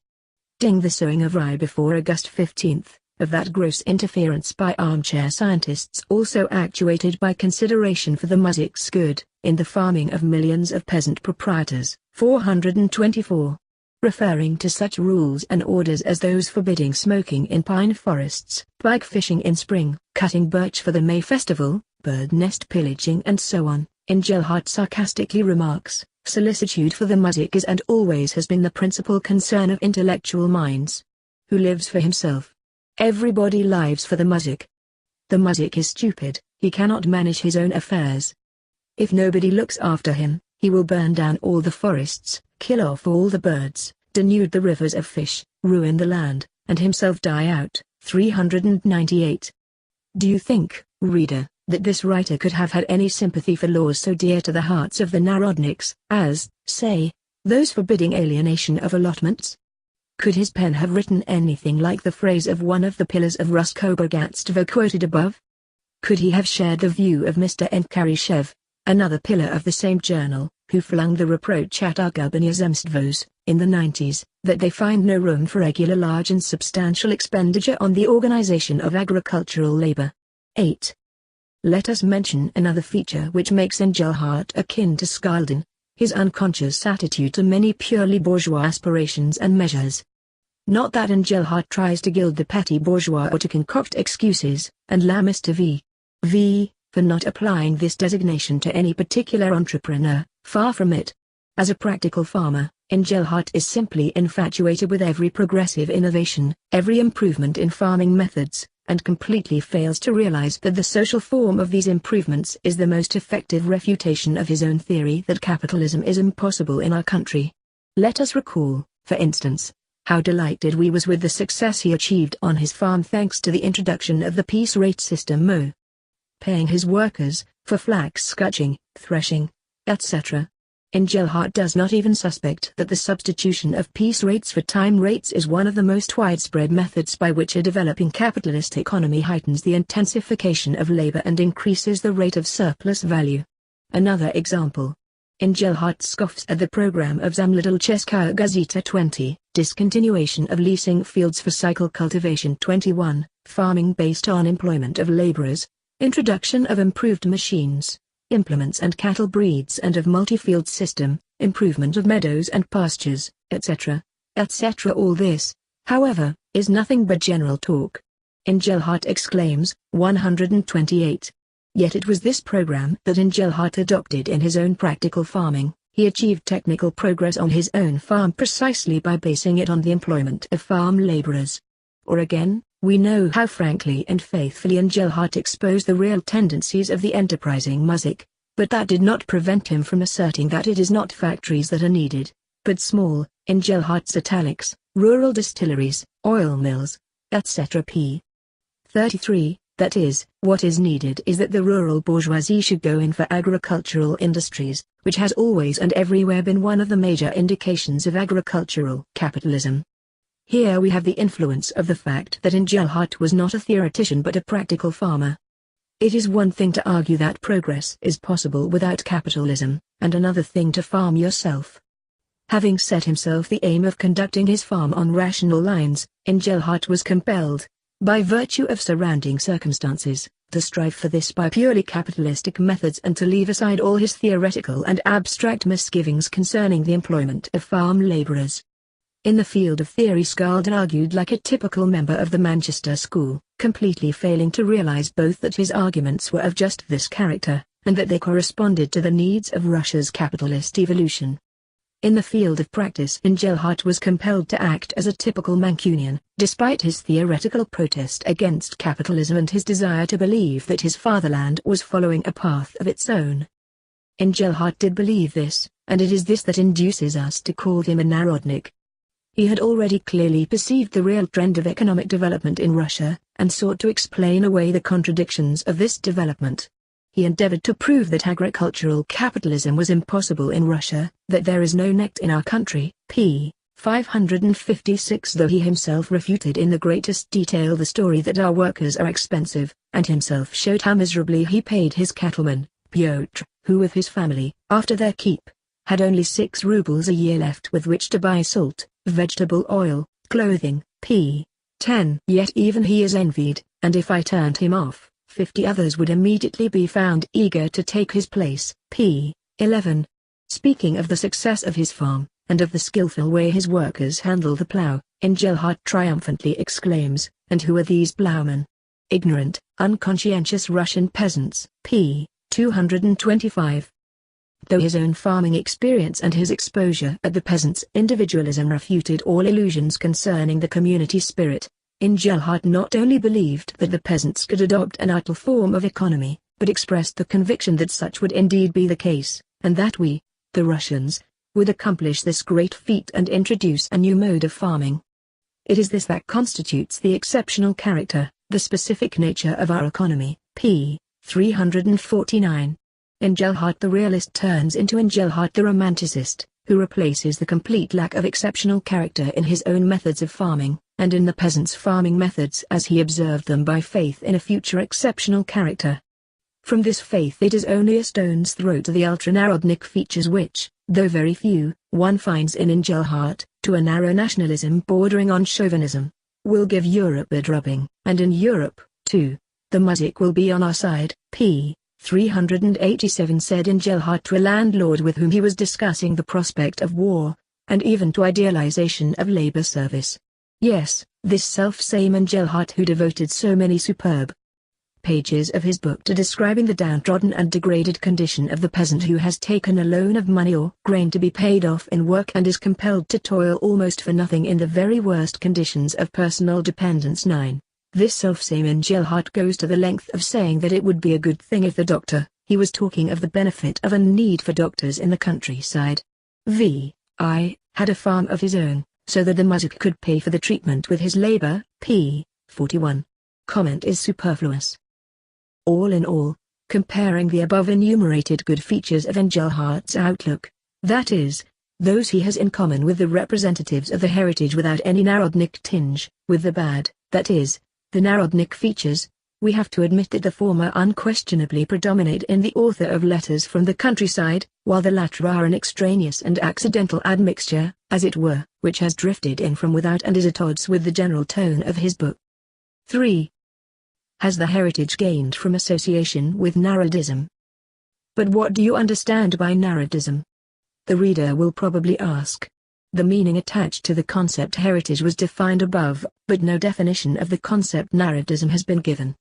the sowing of rye before August 15, of that gross interference by armchair scientists also actuated by consideration for the Muzik's good, in the farming of millions of peasant proprietors, 424. Referring to such rules and orders as those forbidding smoking in pine forests, pike fishing in spring, cutting birch for the May festival, bird nest pillaging and so on, Engelhardt sarcastically remarks, solicitude for the Muzik is and always has been the principal concern of intellectual minds. Who lives for himself? Everybody lives for the Muzik. The Muzik is stupid, he cannot manage his own affairs. If nobody looks after him, he will burn down all the forests, kill off all the birds, denude the rivers of fish, ruin the land, and himself die out. 398. Do you think, reader, that this writer could have had any sympathy for laws so dear to the hearts of the Narodniks, as, say, those forbidding alienation of allotments? Could his pen have written anything like the phrase of one of the pillars of Rusko Bogatstvo quoted above? Could he have shared the view of Mr. Enkarishev, another pillar of the same journal, who flung the reproach at our gubernia zemstvos, in the 90s, that they find no room for regular large and substantial expenditure on the organization of agricultural labor? 8. Let us mention another feature which makes Engelhardt akin to Skaldin, his unconscious attitude to many purely bourgeois aspirations and measures. Not that Engelhardt tries to gild the petty bourgeois or to concoct excuses, and la Mr. V. for not applying this designation to any particular entrepreneur, far from it. As a practical farmer, Engelhardt is simply infatuated with every progressive innovation, every improvement in farming methods, and completely fails to realize that the social form of these improvements is the most effective refutation of his own theory that capitalism is impossible in our country. Let us recall, for instance, how delighted we was with the success he achieved on his farm thanks to the introduction of the piece rate system paying his workers, for flax sculching, threshing, etc. Engelhardt does not even suspect that the substitution of piece rates for time rates is one of the most widespread methods by which a developing capitalist economy heightens the intensification of labor and increases the rate of surplus value. Another example. Engelhardt scoffs at the program of Zamladalcheskaya Gazeta 20, discontinuation of leasing fields for cycle cultivation 21, farming based on employment of laborers, introduction of improved machines, implements and cattle breeds and of multi-field system, improvement of meadows and pastures, etc., etc. All this, however, is nothing but general talk. Engelhardt exclaims, 128. Yet it was this program that Engelhardt adopted in his own practical farming. He achieved technical progress on his own farm precisely by basing it on the employment of farm laborers. Or again, we know how frankly and faithfully Engelhardt exposed the real tendencies of the enterprising Muzik, but that did not prevent him from asserting that it is not factories that are needed, but small, Engelhardt's italics, rural distilleries, oil mills, etc. p. 33, that is, what is needed is that the rural bourgeoisie should go in for agricultural industries, which has always and everywhere been one of the major indications of agricultural capitalism. Here we have the influence of the fact that Engelhardt was not a theoretician but a practical farmer. It is one thing to argue that progress is possible without capitalism, and another thing to farm yourself. Having set himself the aim of conducting his farm on rational lines, Engelhardt was compelled, by virtue of surrounding circumstances, to strive for this by purely capitalistic methods and to leave aside all his theoretical and abstract misgivings concerning the employment of farm laborers. In the field of theory, Scalden argued like a typical member of the Manchester School, completely failing to realize both that his arguments were of just this character, and that they corresponded to the needs of Russia's capitalist evolution. In the field of practice, Engelhardt was compelled to act as a typical Mancunian, despite his theoretical protest against capitalism and his desire to believe that his fatherland was following a path of its own. Engelhardt did believe this, and it is this that induces us to call him a Narodnik. He had already clearly perceived the real trend of economic development in Russia, and sought to explain away the contradictions of this development. He endeavored to prove that agricultural capitalism was impossible in Russia, that there is no next in our country, p. 556, though he himself refuted in the greatest detail the story that our workers are expensive, and himself showed how miserably he paid his cattleman, Pyotr, who with his family, after their keep, had only 6 rubles a year left with which to buy salt, vegetable oil, clothing, p. 10. Yet even he is envied, and if I turned him off, 50 others would immediately be found eager to take his place, p. 11. Speaking of the success of his farm, and of the skillful way his workers handle the plough, Engelhardt triumphantly exclaims, "And who are these ploughmen? Ignorant, unconscientious Russian peasants," p. 225. Though his own farming experience and his exposure at the peasants' individualism refuted all illusions concerning the community spirit, Engelhardt not only believed that the peasants could adopt an idle form of economy, but expressed the conviction that such would indeed be the case, and that we, the Russians, would accomplish this great feat and introduce a new mode of farming. It is this that constitutes the exceptional character, the specific nature of our economy, p. 349. Engelhardt the realist turns into Engelhardt the romanticist, who replaces the complete lack of exceptional character in his own methods of farming, and in the peasants' farming methods as he observed them, by faith in a future exceptional character. From this faith it is only a stone's throw to the ultra-Narodnik features which, though very few, one finds in Engelhardt, to a narrow nationalism bordering on chauvinism, will give Europe a drubbing, and in Europe, too, the music will be on our side, p. 387, said Engelhardt to a landlord with whom he was discussing the prospect of war, and even to idealization of labor service. Yes, this self-same Engelhardt who devoted so many superb pages of his book to describing the downtrodden and degraded condition of the peasant who has taken a loan of money or grain to be paid off in work and is compelled to toil almost for nothing in the very worst conditions of personal dependence. 9. This selfsame Engelhardt goes to the length of saying that it would be a good thing if the doctor, he was talking of the benefit of a need for doctors in the countryside, v.I., had a farm of his own, so that the muzhik could pay for the treatment with his labor, p. 41. Comment is superfluous. All in all, comparing the above enumerated good features of Engelhardt's outlook, that is, those he has in common with the representatives of the heritage without any Narodnik tinge, with the bad, that is, the Narodnik features, we have to admit that the former unquestionably predominate in the author of Letters from the Countryside, while the latter are an extraneous and accidental admixture, as it were, which has drifted in from without and is at odds with the general tone of his book. 3. Has the heritage gained from association with Narodism? But what do you understand by Narodism? The reader will probably ask. The meaning attached to the concept heritage was defined above, but no definition of the concept Narodism has been given.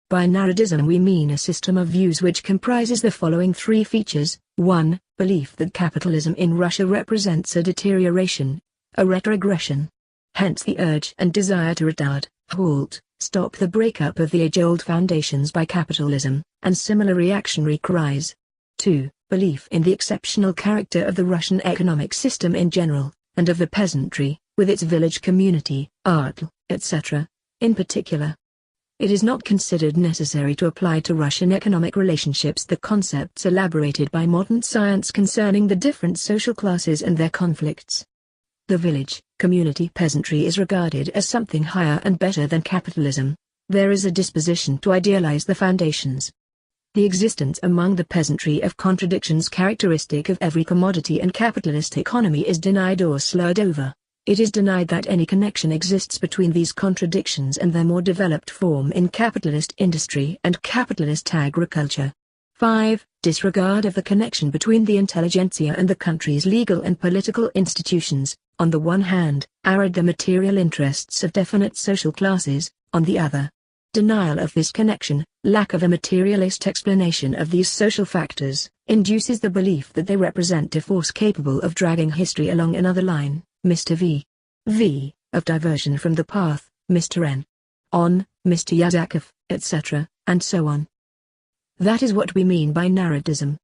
By Narodism we mean a system of views which comprises the following 3 features. 1. Belief that capitalism in Russia represents a deterioration, a retrogression. Hence the urge and desire to retard, halt, stop the breakup of the age-old foundations by capitalism, and similar reactionary cries. 2. Belief in the exceptional character of the Russian economic system in general, and of the peasantry, with its village community, art, etc., in particular. It is not considered necessary to apply to Russian economic relationships the concepts elaborated by modern science concerning the different social classes and their conflicts. The village, community peasantry is regarded as something higher and better than capitalism. There is a disposition to idealize the foundations. The existence among the peasantry of contradictions characteristic of every commodity and capitalist economy is denied or slurred over. It is denied that any connection exists between these contradictions and their more developed form in capitalist industry and capitalist agriculture. 5. Disregard of the connection between the intelligentsia and the country's legal and political institutions, on the one hand, arid the material interests of definite social classes, on the other. Denial of this connection, lack of a materialist explanation of these social factors, induces the belief that they represent a force capable of dragging history along another line, Mr. V. Of diversion from the path, Mr. N. On, Mr. Yazakov, etc., and so on. That is what we mean by narratism.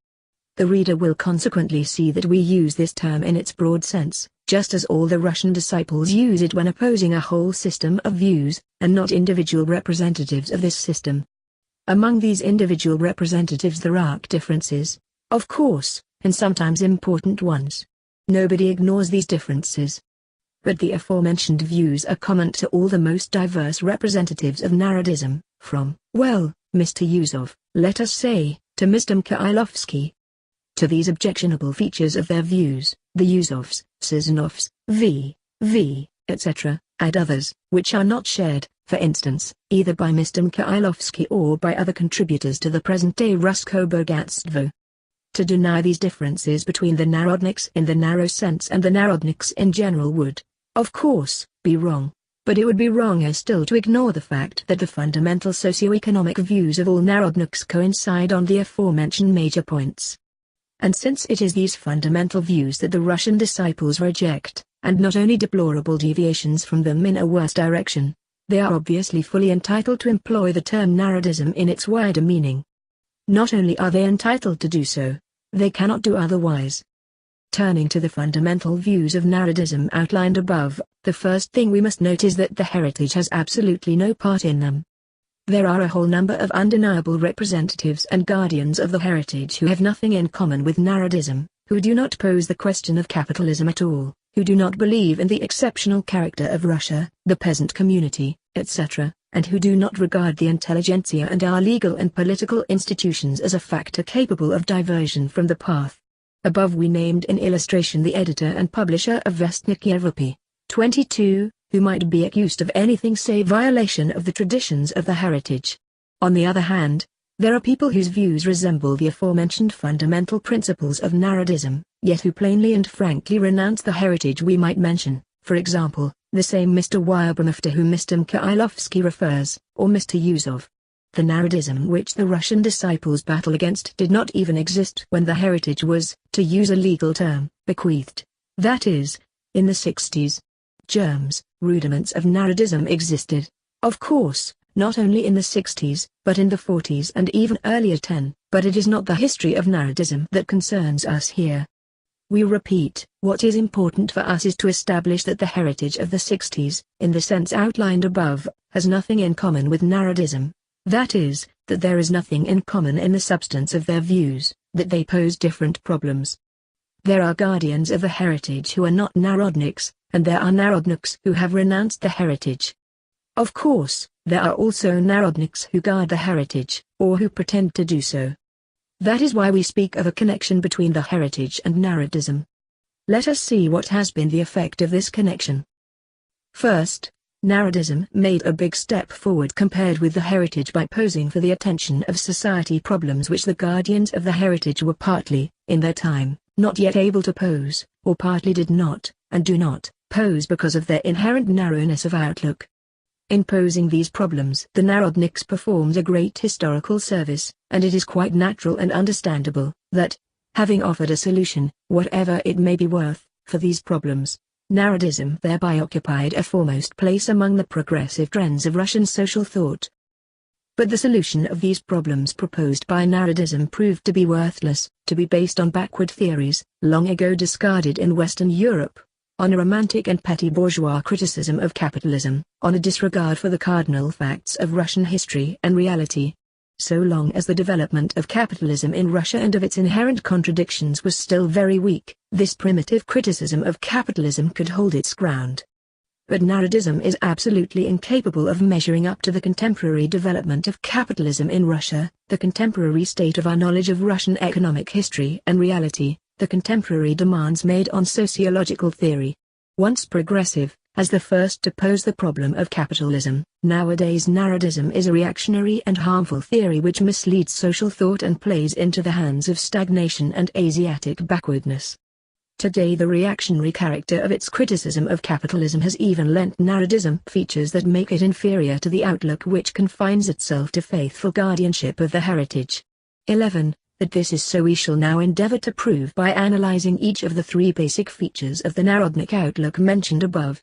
The reader will consequently see that we use this term in its broad sense, just as all the Russian disciples use it when opposing a whole system of views, and not individual representatives of this system. Among these individual representatives there are differences, of course, and sometimes important ones. Nobody ignores these differences. But the aforementioned views are common to all the most diverse representatives of narratism, from, well, Mr. Yusov, let us say, to Mr. Mikhailovsky. To these objectionable features of their views, the Yusovs, Sazanovs, etc., add others, which are not shared, for instance, either by Mr. Mikhailovsky or by other contributors to the present-day Rusko Bogatstvo. To deny these differences between the narodniks in the narrow sense and the narodniks in general would, of course, be wrong, but it would be wronger still to ignore the fact that the fundamental socio-economic views of all narodniks coincide on the aforementioned major points. And since it is these fundamental views that the Russian disciples reject, and not only deplorable deviations from them in a worse direction, they are obviously fully entitled to employ the term narratism in its wider meaning. Not only are they entitled to do so, they cannot do otherwise. Turning to the fundamental views of narratism outlined above, the first thing we must note is that the heritage has absolutely no part in them. There are a whole number of undeniable representatives and guardians of the heritage who have nothing in common with narratism, who do not pose the question of capitalism at all, who do not believe in the exceptional character of Russia, the peasant community, etc., and who do not regard the intelligentsia and our legal and political institutions as a factor capable of diversion from the path. Above we named in illustration the editor and publisher of Vestnik Evropy, 22, who might be accused of anything save violation of the traditions of the heritage. On the other hand, there are people whose views resemble the aforementioned fundamental principles of narratism, yet who plainly and frankly renounce the heritage we might mention, for example, the same Mr. Wyabramov to whom Mr. Mikhailovsky refers, or Mr. Yusov. The narratism which the Russian disciples battle against did not even exist when the heritage was, to use a legal term, bequeathed. That is, in the 60s. Germs, rudiments of narratism existed, of course, not only in the 60s, but in the 40s and even earlier but it is not the history of narratism that concerns us here. We repeat, what is important for us is to establish that the heritage of the 60s, in the sense outlined above, has nothing in common with narratism. That is, that there is nothing in common in the substance of their views, that they pose different problems. There are guardians of the heritage who are not narodniks, and there are narodniks who have renounced the heritage. Of course, there are also narodniks who guard the heritage, or who pretend to do so. That is why we speak of a connection between the heritage and narratism. Let us see what has been the effect of this connection. First, narratism made a big step forward compared with the heritage by posing for the attention of society problems which the guardians of the heritage were partly, in their time, not yet able to pose, or partly did not, and do not, pose because of their inherent narrowness of outlook. In posing these problems the narodniks performed a great historical service, and it is quite natural and understandable, that, having offered a solution, whatever it may be worth, for these problems, narratism thereby occupied a foremost place among the progressive trends of Russian social thought. But the solution of these problems proposed by narratism proved to be worthless, to be based on backward theories, long ago discarded in Western Europe, on a romantic and petty bourgeois criticism of capitalism, on a disregard for the cardinal facts of Russian history and reality. So long as the development of capitalism in Russia and of its inherent contradictions was still very weak, this primitive criticism of capitalism could hold its ground. But narratism is absolutely incapable of measuring up to the contemporary development of capitalism in Russia, the contemporary state of our knowledge of Russian economic history and reality, the contemporary demands made on sociological theory. Once progressive, as the first to pose the problem of capitalism, nowadays narratism is a reactionary and harmful theory which misleads social thought and plays into the hands of stagnation and Asiatic backwardness. Today the reactionary character of its criticism of capitalism has even lent Narodism features that make it inferior to the outlook which confines itself to faithful guardianship of the heritage. 11. That this is so we shall now endeavor to prove by analyzing each of the three basic features of the Narodnik outlook mentioned above.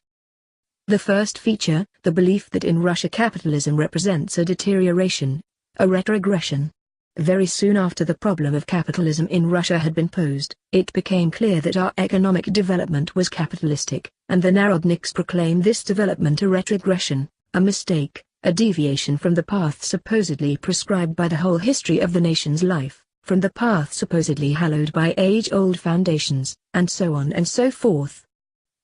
The first feature, the belief that in Russia capitalism represents a deterioration, a retrogression. Very soon after the problem of capitalism in Russia had been posed, it became clear that our economic development was capitalistic, and the Narodniks proclaimed this development a retrogression, a mistake, a deviation from the path supposedly prescribed by the whole history of the nation's life, from the path supposedly hallowed by age-old foundations, and so on and so forth.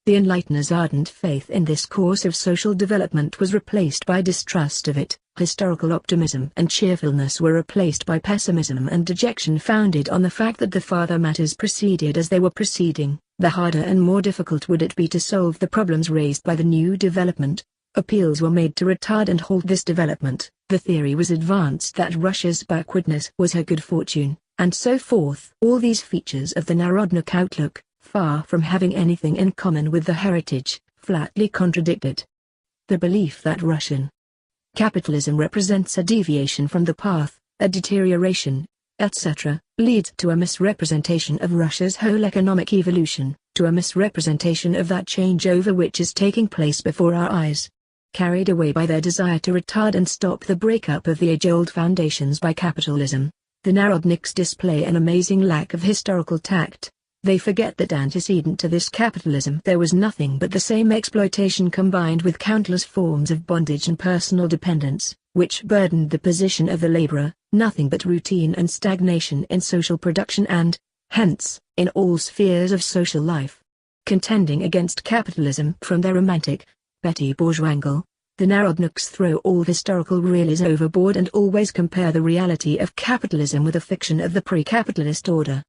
The enlighteners' ardent faith in this course of social development was replaced by distrust of it. Historical optimism and cheerfulness were replaced by pessimism and dejection founded on the fact that the farther matters proceeded as they were proceeding, the harder and more difficult would it be to solve the problems raised by the new development. Appeals were made to retard and halt this development. The theory was advanced that Russia's backwardness was her good fortune, and so forth. All these features of the Narodnik outlook, far from having anything in common with the heritage, flatly contradicted. The belief that Russian capitalism represents a deviation from the path, a deterioration, etc., leads to a misrepresentation of Russia's whole economic evolution, to a misrepresentation of that changeover which is taking place before our eyes. Carried away by their desire to retard and stop the breakup of the age-old foundations by capitalism, the Narodniks display an amazing lack of historical tact. They forget that antecedent to this capitalism there was nothing but the same exploitation combined with countless forms of bondage and personal dependence, which burdened the position of the laborer, nothing but routine and stagnation in social production and, hence, in all spheres of social life. Contending against capitalism from their romantic, petty bourgeois angle, the Narodniks throw all historical realism overboard and always compare the reality of capitalism with a fiction of the pre-capitalist order.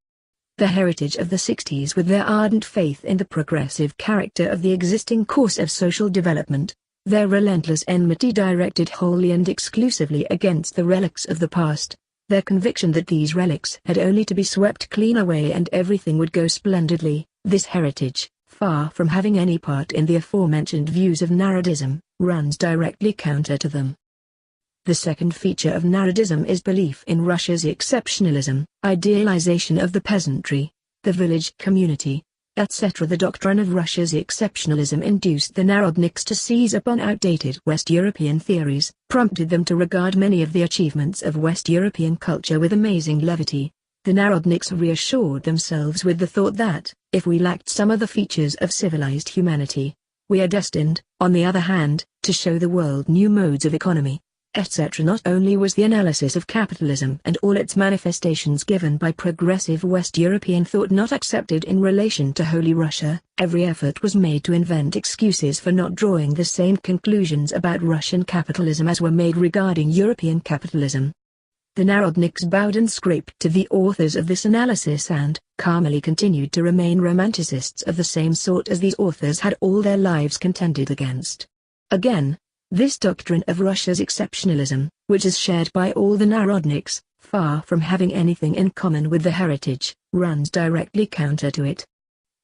The heritage of the 60s with their ardent faith in the progressive character of the existing course of social development, their relentless enmity directed wholly and exclusively against the relics of the past, their conviction that these relics had only to be swept clean away and everything would go splendidly, this heritage, far from having any part in the aforementioned views of Narodism, runs directly counter to them. The second feature of Narodism is belief in Russia's exceptionalism, idealization of the peasantry, the village community, etc. The doctrine of Russia's exceptionalism induced the Narodniks to seize upon outdated West European theories, prompted them to regard many of the achievements of West European culture with amazing levity. The Narodniks reassured themselves with the thought that, if we lacked some of the features of civilized humanity, we are destined, on the other hand, to show the world new modes of economy, etc. Not only was the analysis of capitalism and all its manifestations given by progressive West European thought not accepted in relation to Holy Russia, every effort was made to invent excuses for not drawing the same conclusions about Russian capitalism as were made regarding European capitalism. The Narodniks bowed and scraped to the authors of this analysis and, calmly continued to remain romanticists of the same sort as these authors had all their lives contended against. Again, this doctrine of Russia's exceptionalism, which is shared by all the Narodniks, far from having anything in common with the heritage, runs directly counter to it.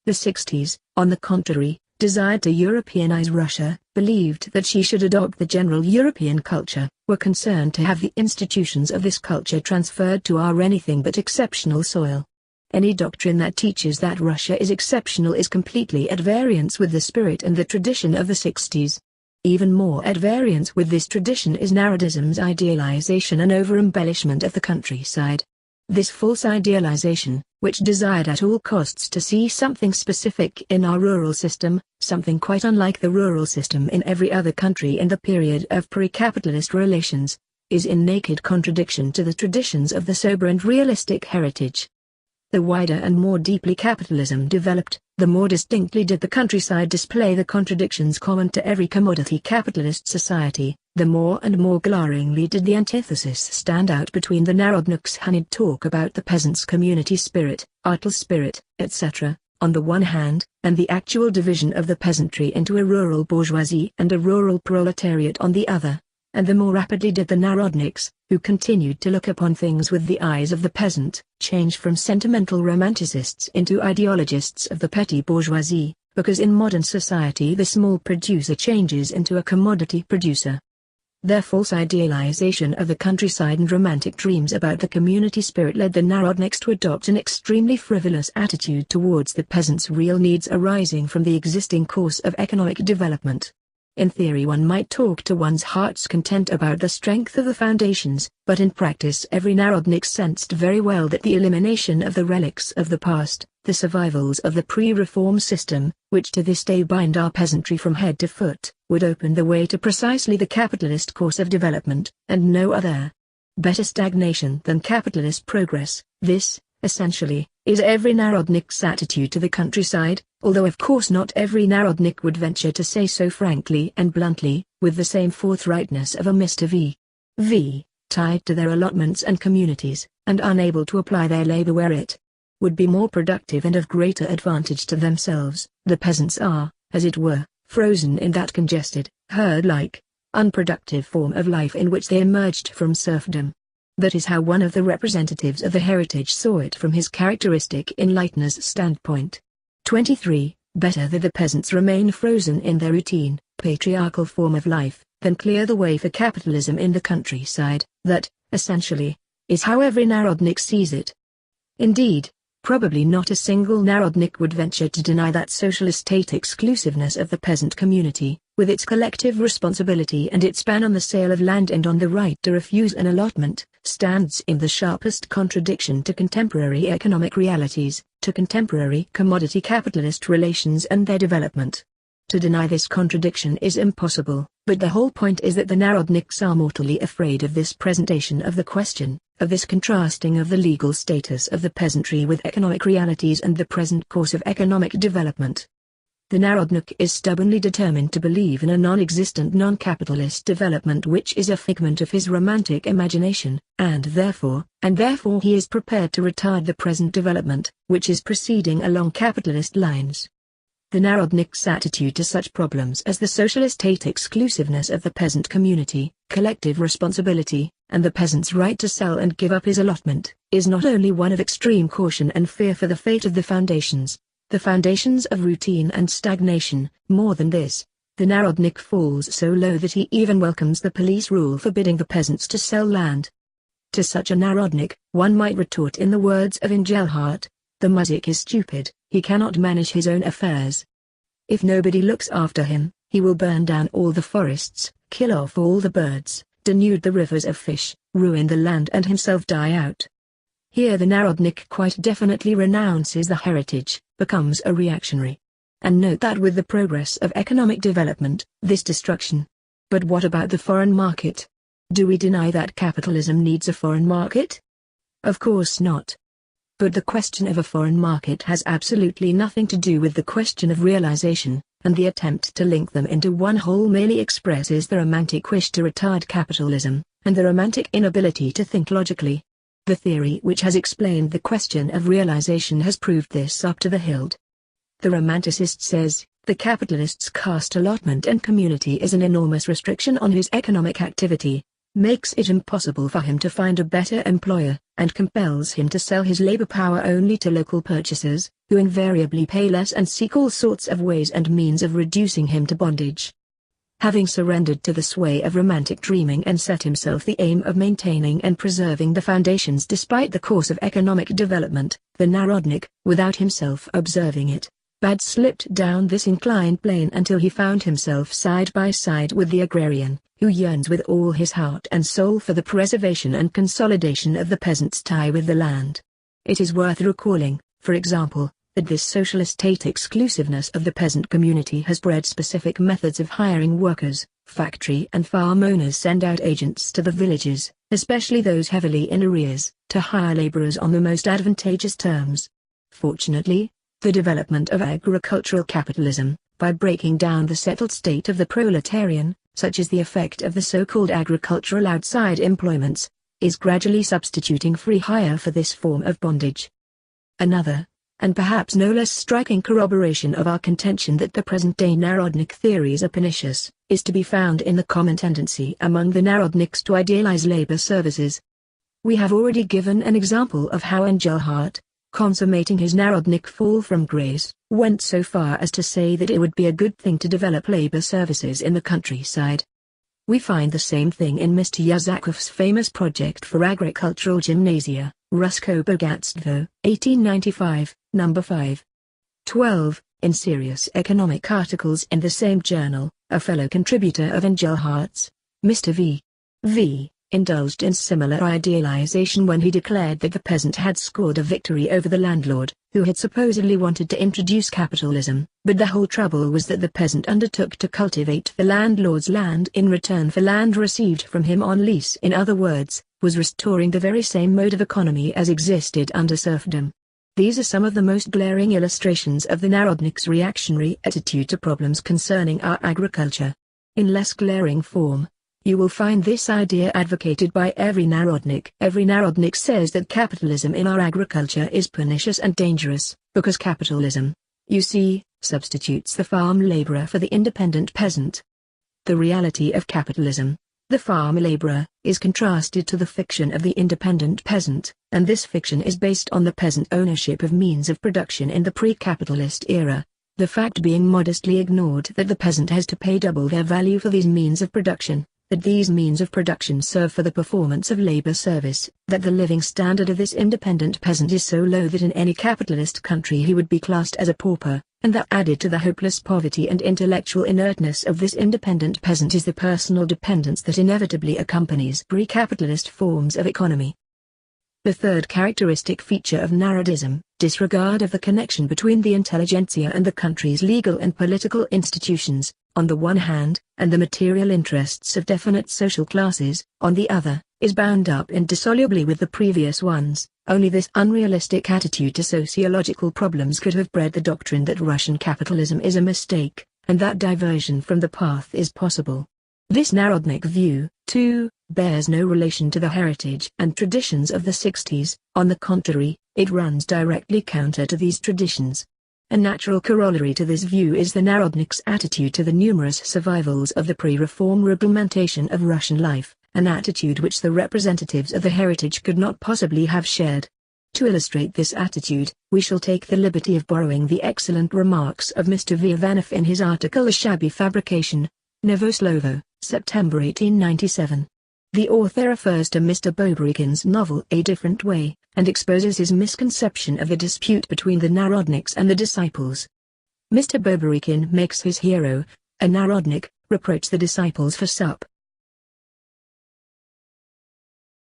The 60s, on the contrary, desired to Europeanize Russia, believed that she should adopt the general European culture, were concerned to have the institutions of this culture transferred to our anything but exceptional soil. Any doctrine that teaches that Russia is exceptional is completely at variance with the spirit and the tradition of the 60s. Even more at variance with this tradition is Narodism's idealization and over-embellishment of the countryside. This false idealization, which desired at all costs to see something specific in our rural system, something quite unlike the rural system in every other country in the period of pre-capitalist relations, is in naked contradiction to the traditions of the sober and realistic heritage. The wider and more deeply capitalism developed, the more distinctly did the countryside display the contradictions common to every commodity capitalist society, the more and more glaringly did the antithesis stand out between the Narodniks' honeyed talk about the peasants' community spirit, artel spirit, etc., on the one hand, and the actual division of the peasantry into a rural bourgeoisie and a rural proletariat on the other. And the more rapidly did the Narodniks, who continued to look upon things with the eyes of the peasant, change from sentimental romanticists into ideologists of the petty bourgeoisie, because in modern society the small producer changes into a commodity producer. Their false idealization of the countryside and romantic dreams about the community spirit led the Narodniks to adopt an extremely frivolous attitude towards the peasants' real needs arising from the existing course of economic development. In theory one might talk to one's heart's content about the strength of the foundations, but in practice every Narodnik sensed very well that the elimination of the relics of the past, the survivals of the pre-reform system, which to this day bind our peasantry from head to foot, would open the way to precisely the capitalist course of development, and no other. Better stagnation than capitalist progress, this, essentially, is every Narodnik's attitude to the countryside, although of course not every Narodnik would venture to say so frankly and bluntly, with the same forthrightness of a Mr. V, tied to their allotments and communities, and unable to apply their labor where it would be more productive and of greater advantage to themselves. The peasants are, as it were, frozen in that congested, herd-like, unproductive form of life in which they emerged from serfdom. That is how one of the representatives of the heritage saw it from his characteristic enlightener's standpoint. 23. Better that the peasants remain frozen in their routine, patriarchal form of life, than clear the way for capitalism in the countryside. That, essentially, is how every Narodnik sees it. Indeed, probably not a single Narodnik would venture to deny that socialist state exclusiveness of the peasant community, with its collective responsibility and its ban on the sale of land and on the right to refuse an allotment, stands in the sharpest contradiction to contemporary economic realities, to contemporary commodity capitalist relations and their development. To deny this contradiction is impossible, but the whole point is that the Narodniks are mortally afraid of this presentation of the question, of this contrasting of the legal status of the peasantry with economic realities and the present course of economic development. The Narodnik is stubbornly determined to believe in a non-existent non-capitalist development which is a figment of his romantic imagination, and therefore he is prepared to retard the present development, which is proceeding along capitalist lines. The Narodnik's attitude to such problems as the socialist state exclusiveness of the peasant community, collective responsibility, and the peasant's right to sell and give up his allotment, is not only one of extreme caution and fear for the fate of the foundations of routine and stagnation. More than this, the Narodnik falls so low that he even welcomes the police rule forbidding the peasants to sell land. To such a Narodnik, one might retort in the words of Engelhardt, the muzhik is stupid, he cannot manage his own affairs. If nobody looks after him, he will burn down all the forests, kill off all the birds, denude the rivers of fish, ruin the land and himself die out. Here the Narodnik quite definitely renounces the heritage, becomes a reactionary. And note that with the progress of economic development, this destruction. But what about the foreign market? Do we deny that capitalism needs a foreign market? Of course not. But the question of a foreign market has absolutely nothing to do with the question of realization, and the attempt to link them into one whole merely expresses the romantic wish to retard capitalism, and the romantic inability to think logically. The theory which has explained the question of realization has proved this up to the hilt. The romanticist says, the capitalist's caste allotment and community is an enormous restriction on his economic activity, makes it impossible for him to find a better employer, and compels him to sell his labor power only to local purchasers, who invariably pay less and seek all sorts of ways and means of reducing him to bondage. Having surrendered to the sway of romantic dreaming and set himself the aim of maintaining and preserving the foundations despite the course of economic development, the Narodnik, without himself observing it, had slipped down this inclined plane until he found himself side by side with the agrarian, who yearns with all his heart and soul for the preservation and consolidation of the peasant's tie with the land. It is worth recalling, for example, that this socialist state exclusiveness of the peasant community has bred specific methods of hiring workers. Factory and farm owners send out agents to the villages, especially those heavily in arrears, to hire laborers on the most advantageous terms. Fortunately, the development of agricultural capitalism, by breaking down the settled state of the proletarian, such as the effect of the so-called agricultural outside employments, is gradually substituting free hire for this form of bondage. Another and perhaps no less striking corroboration of our contention that the present-day Narodnik theories are pernicious, is to be found in the common tendency among the Narodniks to idealize labor services. We have already given an example of how Engelhardt, consummating his Narodnik fall from grace, went so far as to say that it would be a good thing to develop labor services in the countryside. We find the same thing in Mr. Yazakov's famous project for agricultural gymnasia, Rusko Bogatstvo, 1895, number 5. 12. In serious economic articles in the same journal, a fellow contributor of Engelhardt's, Mr. V. indulged in similar idealization when he declared that the peasant had scored a victory over the landlord, who had supposedly wanted to introduce capitalism, but the whole trouble was that the peasant undertook to cultivate the landlord's land in return for land received from him on lease. In other words, was restoring the very same mode of economy as existed under serfdom. These are some of the most glaring illustrations of the Narodniks' reactionary attitude to problems concerning our agriculture. In less glaring form, you will find this idea advocated by every Narodnik. Every Narodnik says that capitalism in our agriculture is pernicious and dangerous, because capitalism, you see, substitutes the farm laborer for the independent peasant. The reality of capitalism, the farm laborer, is contrasted to the fiction of the independent peasant, and this fiction is based on the peasant ownership of means of production in the pre-capitalist era, the fact being modestly ignored that the peasant has to pay double their value for these means of production, that these means of production serve for the performance of labor service, that the living standard of this independent peasant is so low that in any capitalist country he would be classed as a pauper, and that added to the hopeless poverty and intellectual inertness of this independent peasant is the personal dependence that inevitably accompanies pre-capitalist forms of economy. The third characteristic feature of Narodism, disregard of the connection between the intelligentsia and the country's legal and political institutions, on the one hand, and the material interests of definite social classes, on the other, is bound up indissolubly with the previous ones. Only this unrealistic attitude to sociological problems could have bred the doctrine that Russian capitalism is a mistake, and that diversion from the path is possible. This Narodnik view, too, bears no relation to the heritage and traditions of the 60s, on the contrary, it runs directly counter to these traditions. A natural corollary to this view is the Narodnik's attitude to the numerous survivals of the pre-reform reglementation of Russian life, an attitude which the representatives of the heritage could not possibly have shared. To illustrate this attitude, we shall take the liberty of borrowing the excellent remarks of Mr. V. Ivanov in his article A Shabby Fabrication, Novoslovo, September 1897. The author refers to Mr. Bobrikin's novel A Different Way, and exposes his misconception of the dispute between the Narodniks and the disciples. Mr. Bobrikin makes his hero, a Narodnik, reproach the disciples for